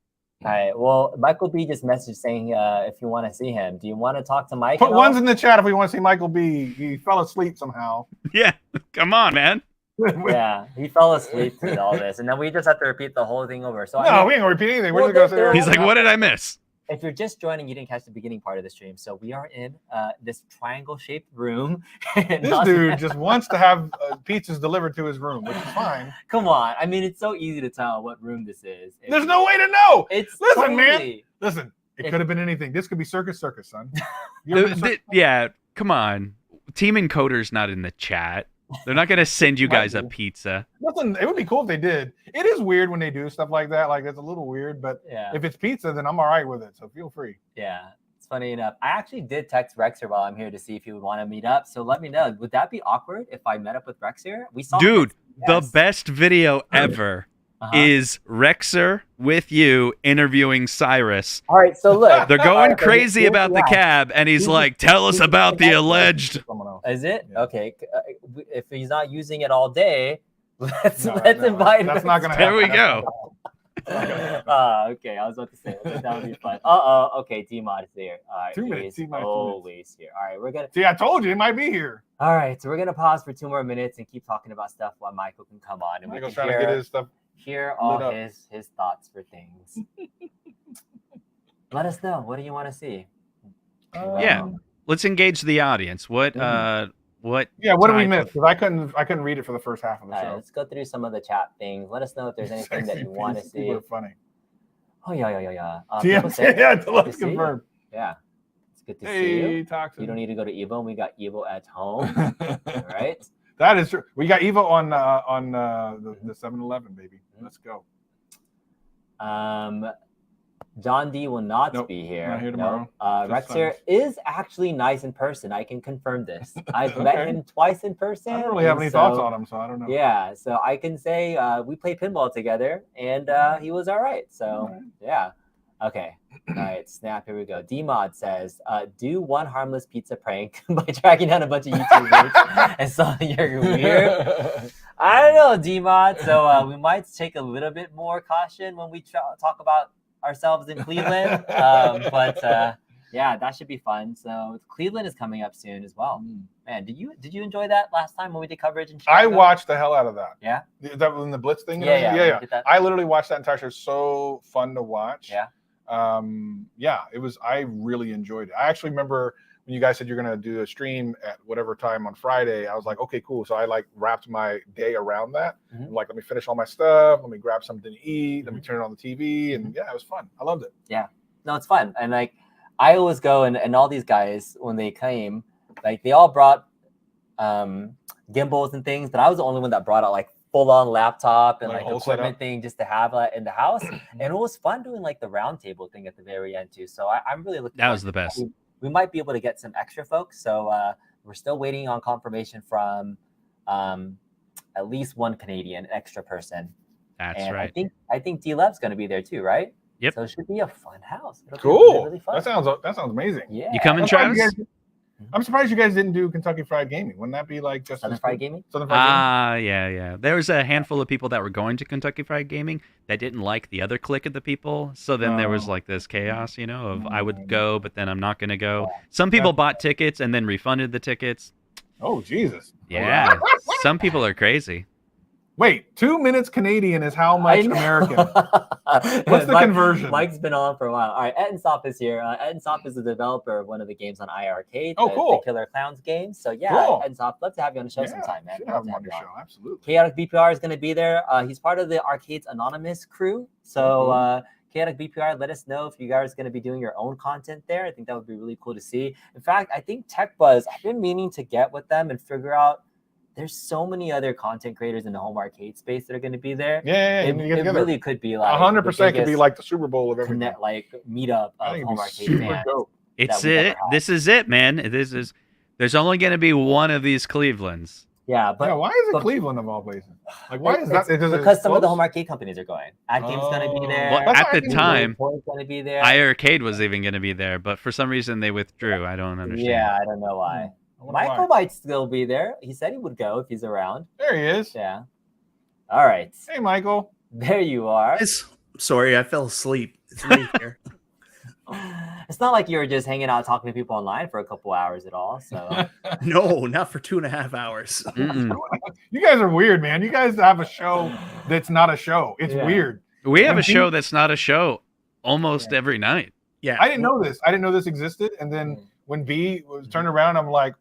All right. Well, Michael B just messaged saying if you want to see him. Do you want to talk to Mike? Put ones in the chat if we want to see Michael B. He fell asleep somehow. Yeah. Come on, man. Yeah. He fell asleep to all this. And then we just have to repeat the whole thing over. So no, we ain't going to repeat anything. We're just going to say He's like, what did I miss? If you're just joining, you didn't catch the beginning part of the stream. So we are in this triangle-shaped room. This dude just wants to have pizzas delivered to his room, which is fine. Come on. I mean, it's so easy to tell what room this is. There's no way to know. Listen, man. Listen, it could have been anything. This could be Circus, son. Yeah, come on. Team Encoder's not in the chat. They're not going to send you guys a pizza. Listen, it would be cool if they did. It is weird when they do stuff like that. Like, it's a little weird, but if it's pizza, then I'm all right with it. So feel free. Yeah, it's funny enough. I actually did text Rexer while I'm here to see if he would want to meet up. So let me know. Would that be awkward if I met up with Rexer? We saw the best video ever is Rexer with you interviewing Cyrus. All right, so look, They're going crazy about the yeah. cab, and he's like, "Tell us about the alleged." Someone else. Is it Yeah. okay? If he's not using it all day, let's No, invite. that's not gonna There we happen. go. Okay, I was about to say that would be fun. Okay, D-Mod is here. All right, 2 minutes, he's D-Mod 2 minutes. always here. All right, we're gonna. See, I told you he might be here. All right, so we're gonna pause for 2 more minutes and keep talking about stuff while Michael can come on and Michael's we can trying to get his stuff. hear all lit up. his thoughts for things. Let us know. What do you want to see? Yeah. Let's engage the audience. What Yeah, what did we type miss? of- Because I couldn't read it for the first half of the All right, show. let's go through some of the chat things. Let us know if there's anything that you want to see. People are funny. Oh yeah. Yeah, People say- yeah, good to let's see you. confirm. Yeah, it's good to see you. Hey, Toxin. You don't need to go to EVO. We got EVO at home. All right. That is true. We got Evo on the 7-Eleven, baby. Let's go. John D will not Nope, be here. not here tomorrow. Just Rexer is actually nice in person. I can confirm this. I've met Okay. him twice in person. I don't really have and any thoughts so- on him, so I don't know. Yeah, so I can say we played pinball together, and he was all right. So Alright. yeah, okay, all right. Snap. Here we go. D-Mod says, do one harmless pizza prank by tracking down a bunch of YouTubers and selling your weird. I don't know, D-Mod. So we might take a little bit more caution when we talk about ourselves in Cleveland. Yeah, that should be fun. So Cleveland is coming up soon as well. Man, did you enjoy that last time when we did coverage in Chicago? I watched the hell out of that. Yeah? That was in the Blitz thing? Yeah. Yeah. Did that? I literally watched that entire show. So fun to watch. Yeah. Yeah, it was. I really enjoyed it. I actually remember when you guys said you're gonna do a stream at whatever time on Friday. I was like, okay, cool. So I like wrapped my day around that. Mhm. Like, let me finish all my stuff. Let me grab something to eat. Let me turn it on the TV. And yeah, it was fun. I loved it. No, it's fun. And like I always go and all these guys when they came, like they all brought gimbals and things, but I was the only one that brought out like full-on laptop and Like like whole equipment setup? thing just to have in the house. And it was fun doing like the round table thing at the very end too. So I'm really looking That forward was to the best. We might be able to get some extra folks. So we're still waiting on confirmation from at least one Canadian extra person. That's And right. I think D-Lab's going to be there too, right? Yep. So it should be a fun house. It'll be Cool. really fun. That sounds amazing. Yeah. You coming, I'm surprised Travis? I'm surprised you guys didn't do Kentucky Fried Gaming. Wouldn't that be like just Southern as Fried good? Gaming? Southern Fried Gaming? Yeah. There was a handful of people that were going to Kentucky Fried Gaming that didn't like the other clique of the people. So then there was Oh. like this chaos, of I Oh. would go, but then I'm not going to go. Some people bought tickets and then refunded the tickets. Oh, Jesus. Yeah. Some people are crazy. Wait, 2 minutes Canadian is how much American? What's the conversion? Mike's been on for a while. All right, Etensop is here. Etensop is the developer of one of the games on iArcade. Oh, cool. The Killer Clowns game. So yeah, Cool. Etensop, love to have you on the show Yeah, sometime, man. should Love have to him on your you show. Absolutely. Chaotic BPR is going to be there. He's part of the Arcades Anonymous crew. So Chaotic BPR, let us know if you guys are going to be doing your own content there. I think that would be really cool to see. In fact, I think Tech Buzz, I've been meaning to get with them and figure out there's so many other content creators in the home arcade space that are going to be there. Yeah, It, you get it together. really could be like 100% could be biggest like the Super Bowl of everything. connect, like meetup I of think home it'd be arcade super fans. dope. It's we've ever it. had. This is it, man. There's only going to be one of these Clevelands. Yeah, but Yeah, why is it but- Cleveland of all places? Like, why is it's that? Is it because some of the close? home arcade companies are going. AdGame's going to be Oh. there. Well, That's at why I the think time, Toy's going to be there. iArcade was even going to be there, but for some reason they withdrew. I don't understand. Yeah, I don't know why. I wonder Michael why. might still be there. He said he would go if he's around. There he is. Yeah. All right. Hey, Michael. There you are. Sorry, I fell asleep. It's late here. It's not like you were just hanging out talking to people online for a couple hours at all. So No, not for 2.5 hours. Mm-mm. You guys are weird, man. You guys have a show that's not a show. It's Yeah. weird. We have a And show that's not a show almost every night. Yeah, I didn't know this. I didn't know this existed. And then when B was turned around, I'm like,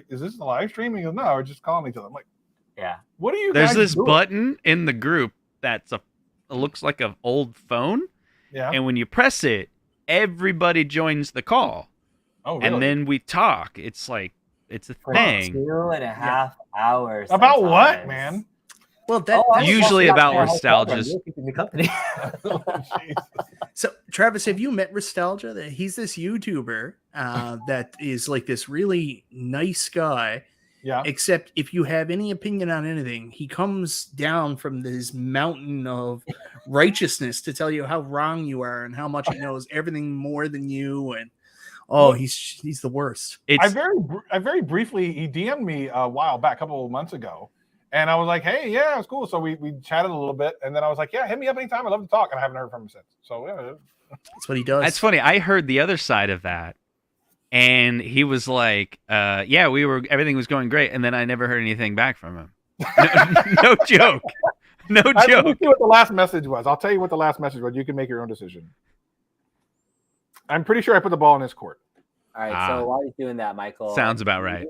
is this a live stream? He goes, no, we're just calling each other. I'm like, yeah. what are you There's guys this doing? button in the group that's it looks like an old phone, Yeah. and when you press it, everybody joins the call, Oh, really? and then we talk. It's like it's a For thing. 2.5 hours. About what, sometimes. man? well, that Oh, I was Usually watching about that whole nostalgia. program. You're keeping me company. Jesus. so Travis, have you met Nostalgia? He's this YouTuber that is like this really nice guy, Yeah. Except if you have any opinion on anything, he comes down from this mountain of righteousness to tell you how wrong you are and how much he knows everything more than you. And Well, he's the worst. I very briefly, he DM'd me a while back, a couple of months ago, and I was like, hey, yeah, it's cool. So we chatted a little bit, and then I was like, yeah, hit me up anytime. I'd love to talk, and I haven't heard from him since. So yeah, That's what he does. That's funny. I heard the other side of that. And he was like, yeah, everything was going great. And then I never heard anything back from him. No joke. No Let me joke. see what the last message was. I'll tell you what the last message was. You can make your own decision. I'm pretty sure I put the ball in his court. All right. So while he's doing that, Michael, Sounds about right.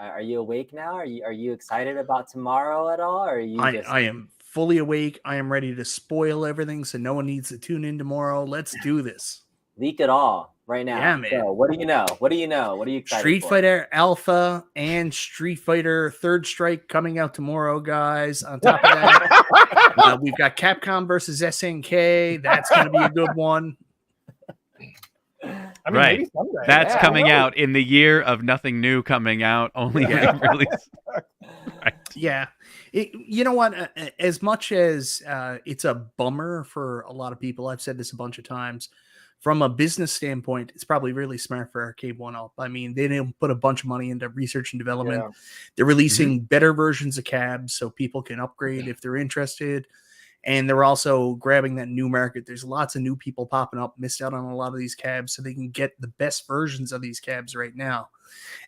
Are you awake now? Are you excited about tomorrow at all? Or are you I am fully awake. I am ready to spoil everything so no one needs to tune in tomorrow. Let's do this. Leak it all right now. Yeah, man. So what do you know? What do you know? What are you excited Street for? Fighter Alpha and Street Fighter Third Strike coming out tomorrow, guys. On top of that, we've got Capcom versus SNK. That's going to be a good one. I mean, Right. maybe someday. That's Yeah, coming I don't know. out in the year of nothing new coming out, only being released. Right. Yeah. You know what? As much as it's a bummer for a lot of people, I've said this a bunch of times. From a business standpoint, it's probably really smart for Arcade1Up. I mean, they didn't put a bunch of money into research and development. Yeah. They're releasing better versions of cabs so people can upgrade if they're interested. And they're also grabbing that new market. There's lots of new people popping up, missed out on a lot of these cabs, so they can get the best versions of these cabs right now.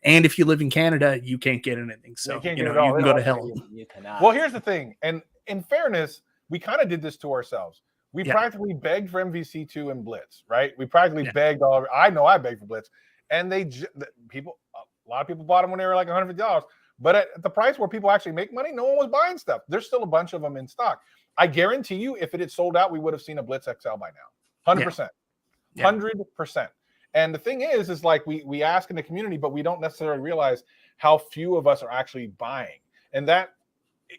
And if you live in Canada, you can't get anything. So You can't you get know, it all. you can They go to don't- hell. You cannot. Well, here's the thing. And in fairness, we kind of did this to ourselves. We Yeah. practically begged for MVC2 and Blitz, right? We practically Yeah. begged all. I know I begged for Blitz, and a lot of people bought them when they were like $150. But at the price where people actually make money, no one was buying stuff. There's still a bunch of them in stock. I guarantee you, if it had sold out, we would have seen a Blitz XL by now. 100%. Yeah. 100%. And the thing is like we ask in the community, but we don't necessarily realize how few of us are actually buying. And that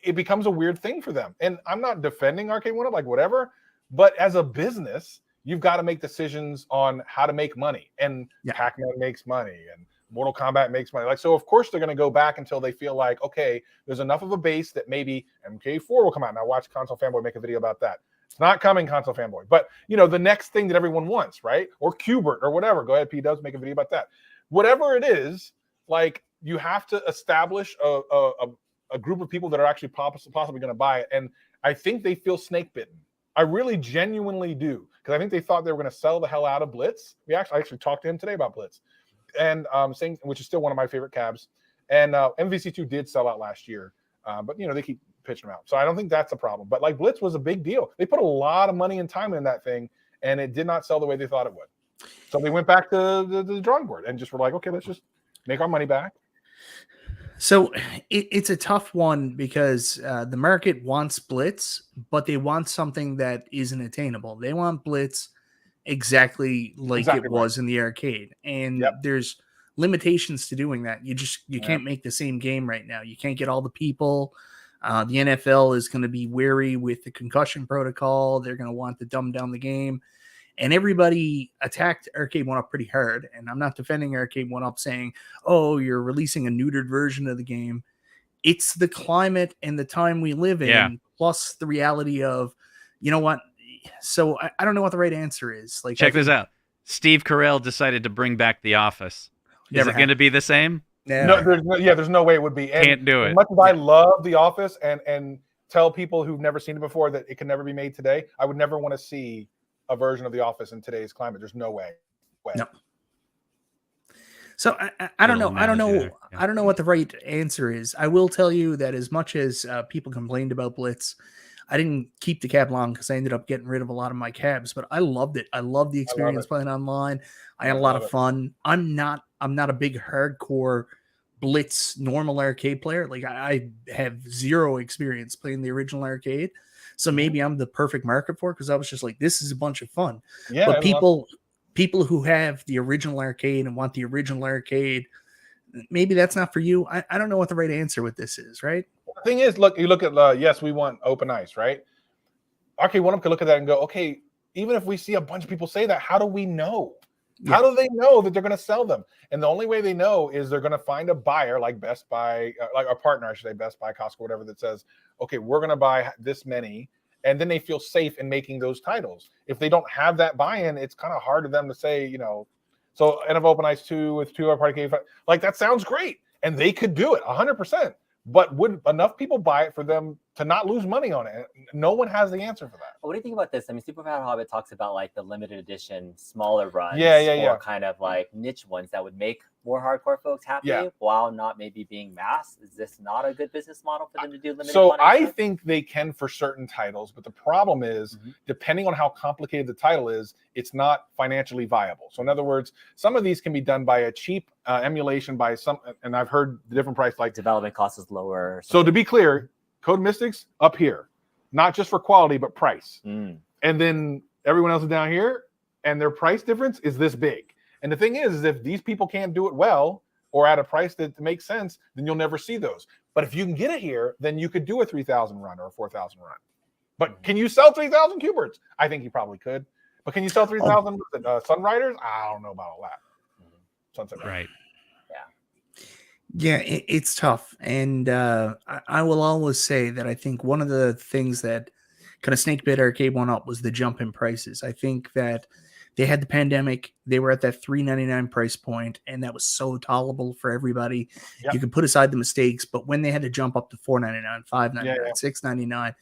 it becomes a weird thing for them. And I'm not defending Arcade1Up, like whatever, but as a business, you've got to make decisions on how to make money. And Yeah. Pac-Man makes money and Mortal Kombat makes money. Like, so of course they're going to go back until they feel like, okay, there's enough of a base that maybe MK4 will come out. Now watch Console Fanboy make a video about that. It's not coming, Console Fanboy, but you know, the next thing that everyone wants, right? Or Qbert or whatever. Go ahead, P-Dubs, make a video about that. Whatever it is, like you have to establish a group of people that are actually possibly going to buy it. And I think they feel snake bitten. I really genuinely do, because I think they thought they were going to sell the hell out of Blitz. I actually talked to him today about Blitz, and saying, which is still one of my favorite cabs. And MVC2 did sell out last year, but you know they keep pitching them out, so I don't think that's a problem. But like Blitz was a big deal. They put a lot of money and time in that thing, and it did not sell the way they thought it would. So they went back to the drawing board and just were like, okay, let's just make our money back. So it's a tough one because the market wants Blitz, but they want something that isn't attainable. They want Blitz exactly like it was in the arcade. And there's limitations to doing that. You can't make the same game right now. You can't get all the people. The NFL is going to be wary with the concussion protocol. They're going to want to dumb down the game. And everybody attacked Arcade1Up pretty hard. And I'm not defending Arcade1Up saying, oh, you're releasing a neutered version of the game. It's the climate and the time we live in, plus the reality of, you know what? So I don't know what the right answer is. Like, check this out. Steve Carell decided to bring back The Office. Is it going to be the same? No, there's no way it would be. And can't do it. As much as I love The Office and tell people who've never seen it before that it can never be made today, I would never want to see a version of The Office in today's climate. There's no way. No. So I don't know. I don't know. I don't know what the right answer is. I will tell you that as much as people complained about Blitz, I didn't keep the cab long because I ended up getting rid of a lot of my cabs. But I loved it. I loved the experience playing online. I had a lot of fun. I'm not a big hardcore Blitz normal arcade player. Like I have zero experience playing the original arcade. So maybe I'm the perfect market for it because I was just like, this is a bunch of fun. Yeah, but people who have the original arcade and want the original arcade, maybe that's not for you. I don't know what the right answer with this is, right? The thing is, look, you look at, yes, we want open ice, right? Arcade1Up could look at that and go, okay, even if we see a bunch of people say that, how do we know? How do they know that they're going to sell them? And the only way they know is they're going to find a buyer like Best Buy, like a partner, I should say, Best Buy, Costco, whatever, that says, okay, we're going to buy this many. And then they feel safe in making those titles. If they don't have that buy-in, it's kind of hard for them to say, you know, so End of Open Ice 2 with 2 Party Game, like that sounds great. And they could do it 100%. But would enough people buy it for them to not lose money on it? No one has the answer for that. What do you think about this? I mean, Superpower Hobbit talks about like the limited edition, smaller runs, or kind of like niche ones that would make more hardcore folks happy while not maybe being mass. Is this not a good business model for them to do limited? So I think they can for certain titles, but the problem is depending on how complicated the title is, it's not financially viable. So in other words, some of these can be done by a cheap emulation by some, and I've heard the different price, like development cost is lower. So to be clear, Code Mystics up here, not just for quality, but price. And then everyone else is down here, and their price difference is this big. And the thing is if these people can't do it well or at a price that makes sense, then you'll never see those. But if you can get it here, then you could do a 3,000 run or a 4,000 run. But can you sell 3,000 Q-Birds? I think you probably could. But can you sell 3,000 Sunriders? I don't know about all that. Sunset Riders. Right. Yeah, it's tough. And I will always say that I think one of the things that kind of snake bit Arcade1Up was the jump in prices. I think that they had the pandemic. They were at that $3.99 price point, and that was so tolerable for everybody. You could put aside the mistakes, but when they had to jump up to $4.99, $5.99, $6.99,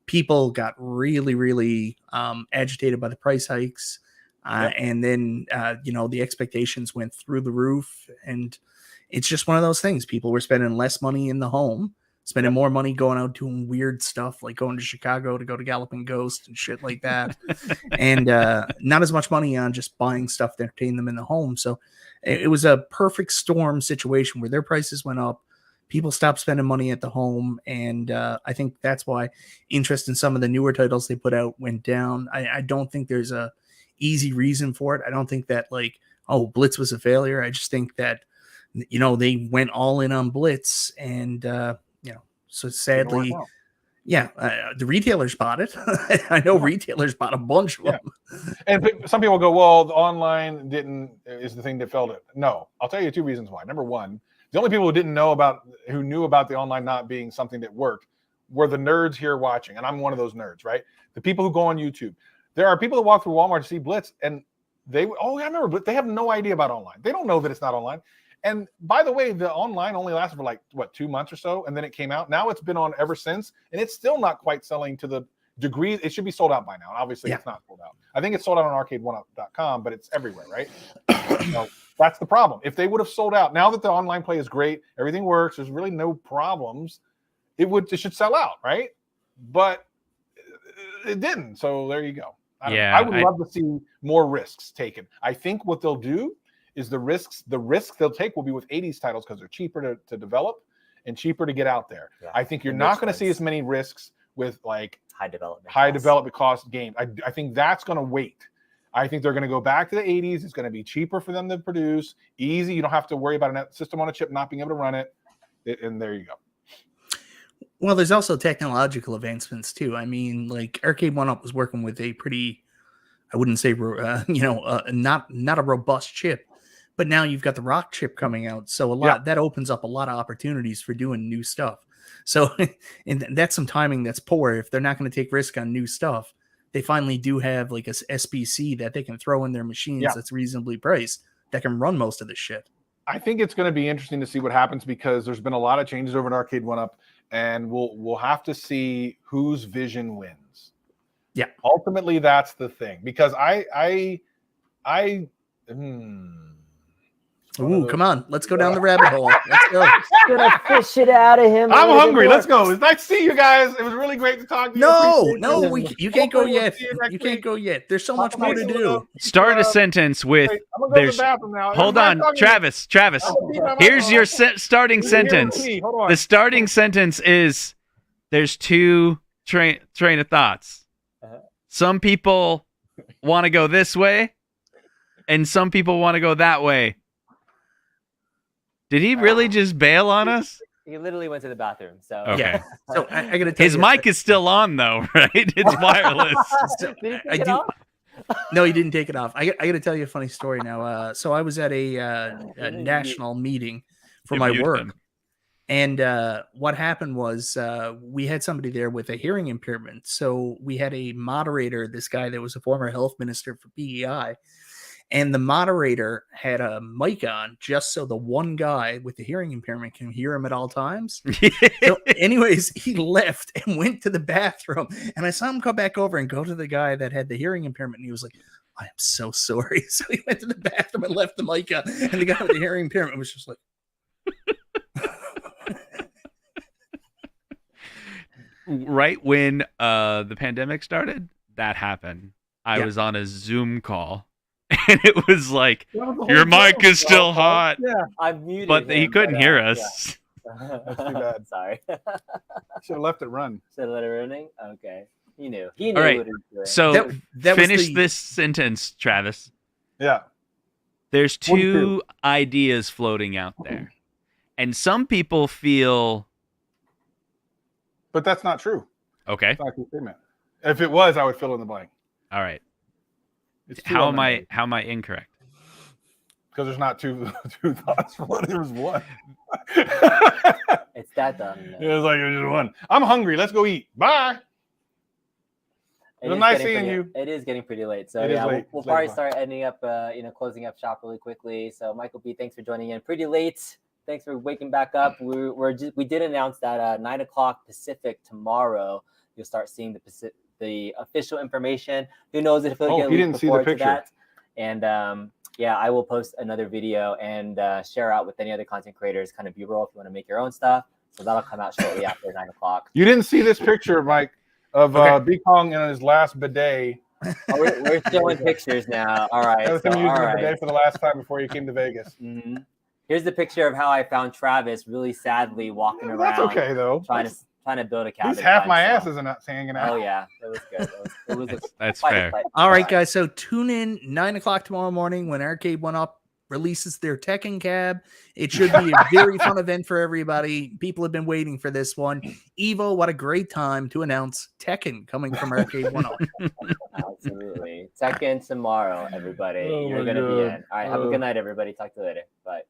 people got really, really agitated by the price hikes. And then, the expectations went through the roof, and it's just one of those things. People were spending less money in the home, spending more money going out doing weird stuff like going to Chicago to go to Galloping Ghost and shit like that. And not as much money on just buying stuff to entertain them in the home. So it was a perfect storm situation where their prices went up. People stopped spending money at the home. And I think that's why interest in some of the newer titles they put out went down. I don't think there's a easy reason for it. I don't think that Blitz was a failure. I just think that they went all in on Blitz, and so sadly, the retailers bought it. I know retailers bought a bunch of them. And some people go, well, the online is the thing that failed it. No, I'll tell you 2 reasons why. Number one, the only people who knew about the online not being something that worked were the nerds here watching, and I'm one of those nerds, right? The people who go on YouTube. There are people that walk through Walmart to see Blitz, and I remember, but they have no idea about online. They don't know that it's not online. And by the way, the online only lasted for 2 months or so, and then it came out. Now it's been on ever since, and it's still not quite selling to the degree it should be sold out by now. Obviously, it's not sold out. I think it's sold out on Arcade1Up.com, but it's everywhere, right? That's the problem. If they would have sold out, now that the online play is great, everything works, there's really no problems, it should sell out, right? But it didn't. So there you go. I would love to see more risks taken. I think what they'll do is the risk they'll take will be with 80s titles because they're cheaper to develop and cheaper to get out there. I think you're not going to see as many risks with high development cost games. I think that's going to wait. I think they're going to go back to the 80s. It's going to be cheaper for them to produce, easy. You don't have to worry about a system on a chip not being able to run it. And there you go. Well, there's also technological advancements too. I mean, Arcade1Up was working with a pretty, I wouldn't say, not a robust chip. But now you've got the Rock chip coming out, so that opens up a lot of opportunities for doing new stuff. So, and that's some timing that's poor. If they're not going to take risk on new stuff, they finally do have a SBC that they can throw in their machines that's reasonably priced that can run most of this shit. I think it's going to be interesting to see what happens because there's been a lot of changes over at Arcade1Up, and we'll have to see whose vision wins. Yeah, ultimately that's the thing because Ooh, come on. Let's go down the rabbit hole. Let's go. Gonna fish it out of him. I'm hungry. Let's go. It's nice to see you guys. It was really great to talk to you. You can't go yet. You can't go yet. There's so much more to do. Start a sentence with Hold on, Travis. Here's your starting sentence. The starting sentence is there's 2 train of thoughts. Some people want to go this way and some people want to go that way. Did he really just bail on us? He literally went to the bathroom. So okay. So I gotta tell his mic is still on though, right? It's wireless. No, he didn't take it off. I got to tell you a funny story now. So I was at a national meeting for You my mute work. him. And what happened was we had somebody there with a hearing impairment. So we had a moderator, this guy that was a former health minister for PEI. And the moderator had a mic on just so the one guy with the hearing impairment can hear him at all times. So anyways, he left and went to the bathroom. And I saw him come back over and go to the guy that had the hearing impairment. And he was like, I am so sorry. So he went to the bathroom and left the mic on. And the guy with the hearing impairment was just like, Right when the pandemic started, that happened. I Yeah. was on a Zoom call, and it was like, That was the whole your mic joke, is still bro. hot, Yeah, I muted but he him, couldn't but, hear yeah. us. That's too bad. Sorry. should have left it run. Should have let it running? Okay. He knew. He knew All right. what he was doing. So that was finish the- this sentence, Travis. Yeah. There's One, two ideas floating out there, and some people feel But that's not true. okay. It's not a true statement. If it was, I would fill in the blank. All right. It's How am I incorrect? Because there's not two thoughts. What? There's one. It's that dumb. It was like there's just one. I'm hungry. Let's go eat. Bye. It was nice seeing you. It is getting pretty late. So It is yeah, late. we'll It's probably late. start ending up, closing up shop really quickly. So Michael B, thanks for joining in. Pretty late. Thanks for waking back up. We did announce that 9 o'clock Pacific tomorrow, you'll start seeing the official information. Who knows if it'll get he leaked didn't see the before to picture. that. And yeah, I will post another video and share out with any other content creators, kind of B-roll if you want to make your own stuff. So that'll come out shortly after 9 o'clock. You didn't see this picture, Mike, of Okay. B Kong in his last bidet. Oh, we're showing pictures now. All right. That was So, him using all the right. bidet for the last time before he came to Vegas. Mhm. Here's the picture of how I found Travis really sadly walking Yeah, around. that's okay though. Trying to build a At cabin. least half by my ass himself. isn't hanging out. Oh yeah, it was good. It was That's quite a fair. sight. All right, guys. So tune in 9 o'clock tomorrow morning when Arcade1Up releases their Tekken cab. It should be a very fun event for everybody. People have been waiting for this one. EVO, what a great time to announce Tekken coming from Arcade1Up. Absolutely. Tekken tomorrow, everybody. Oh You're my gonna be God. in. All right. Have a good night, everybody. Talk to you later. Bye.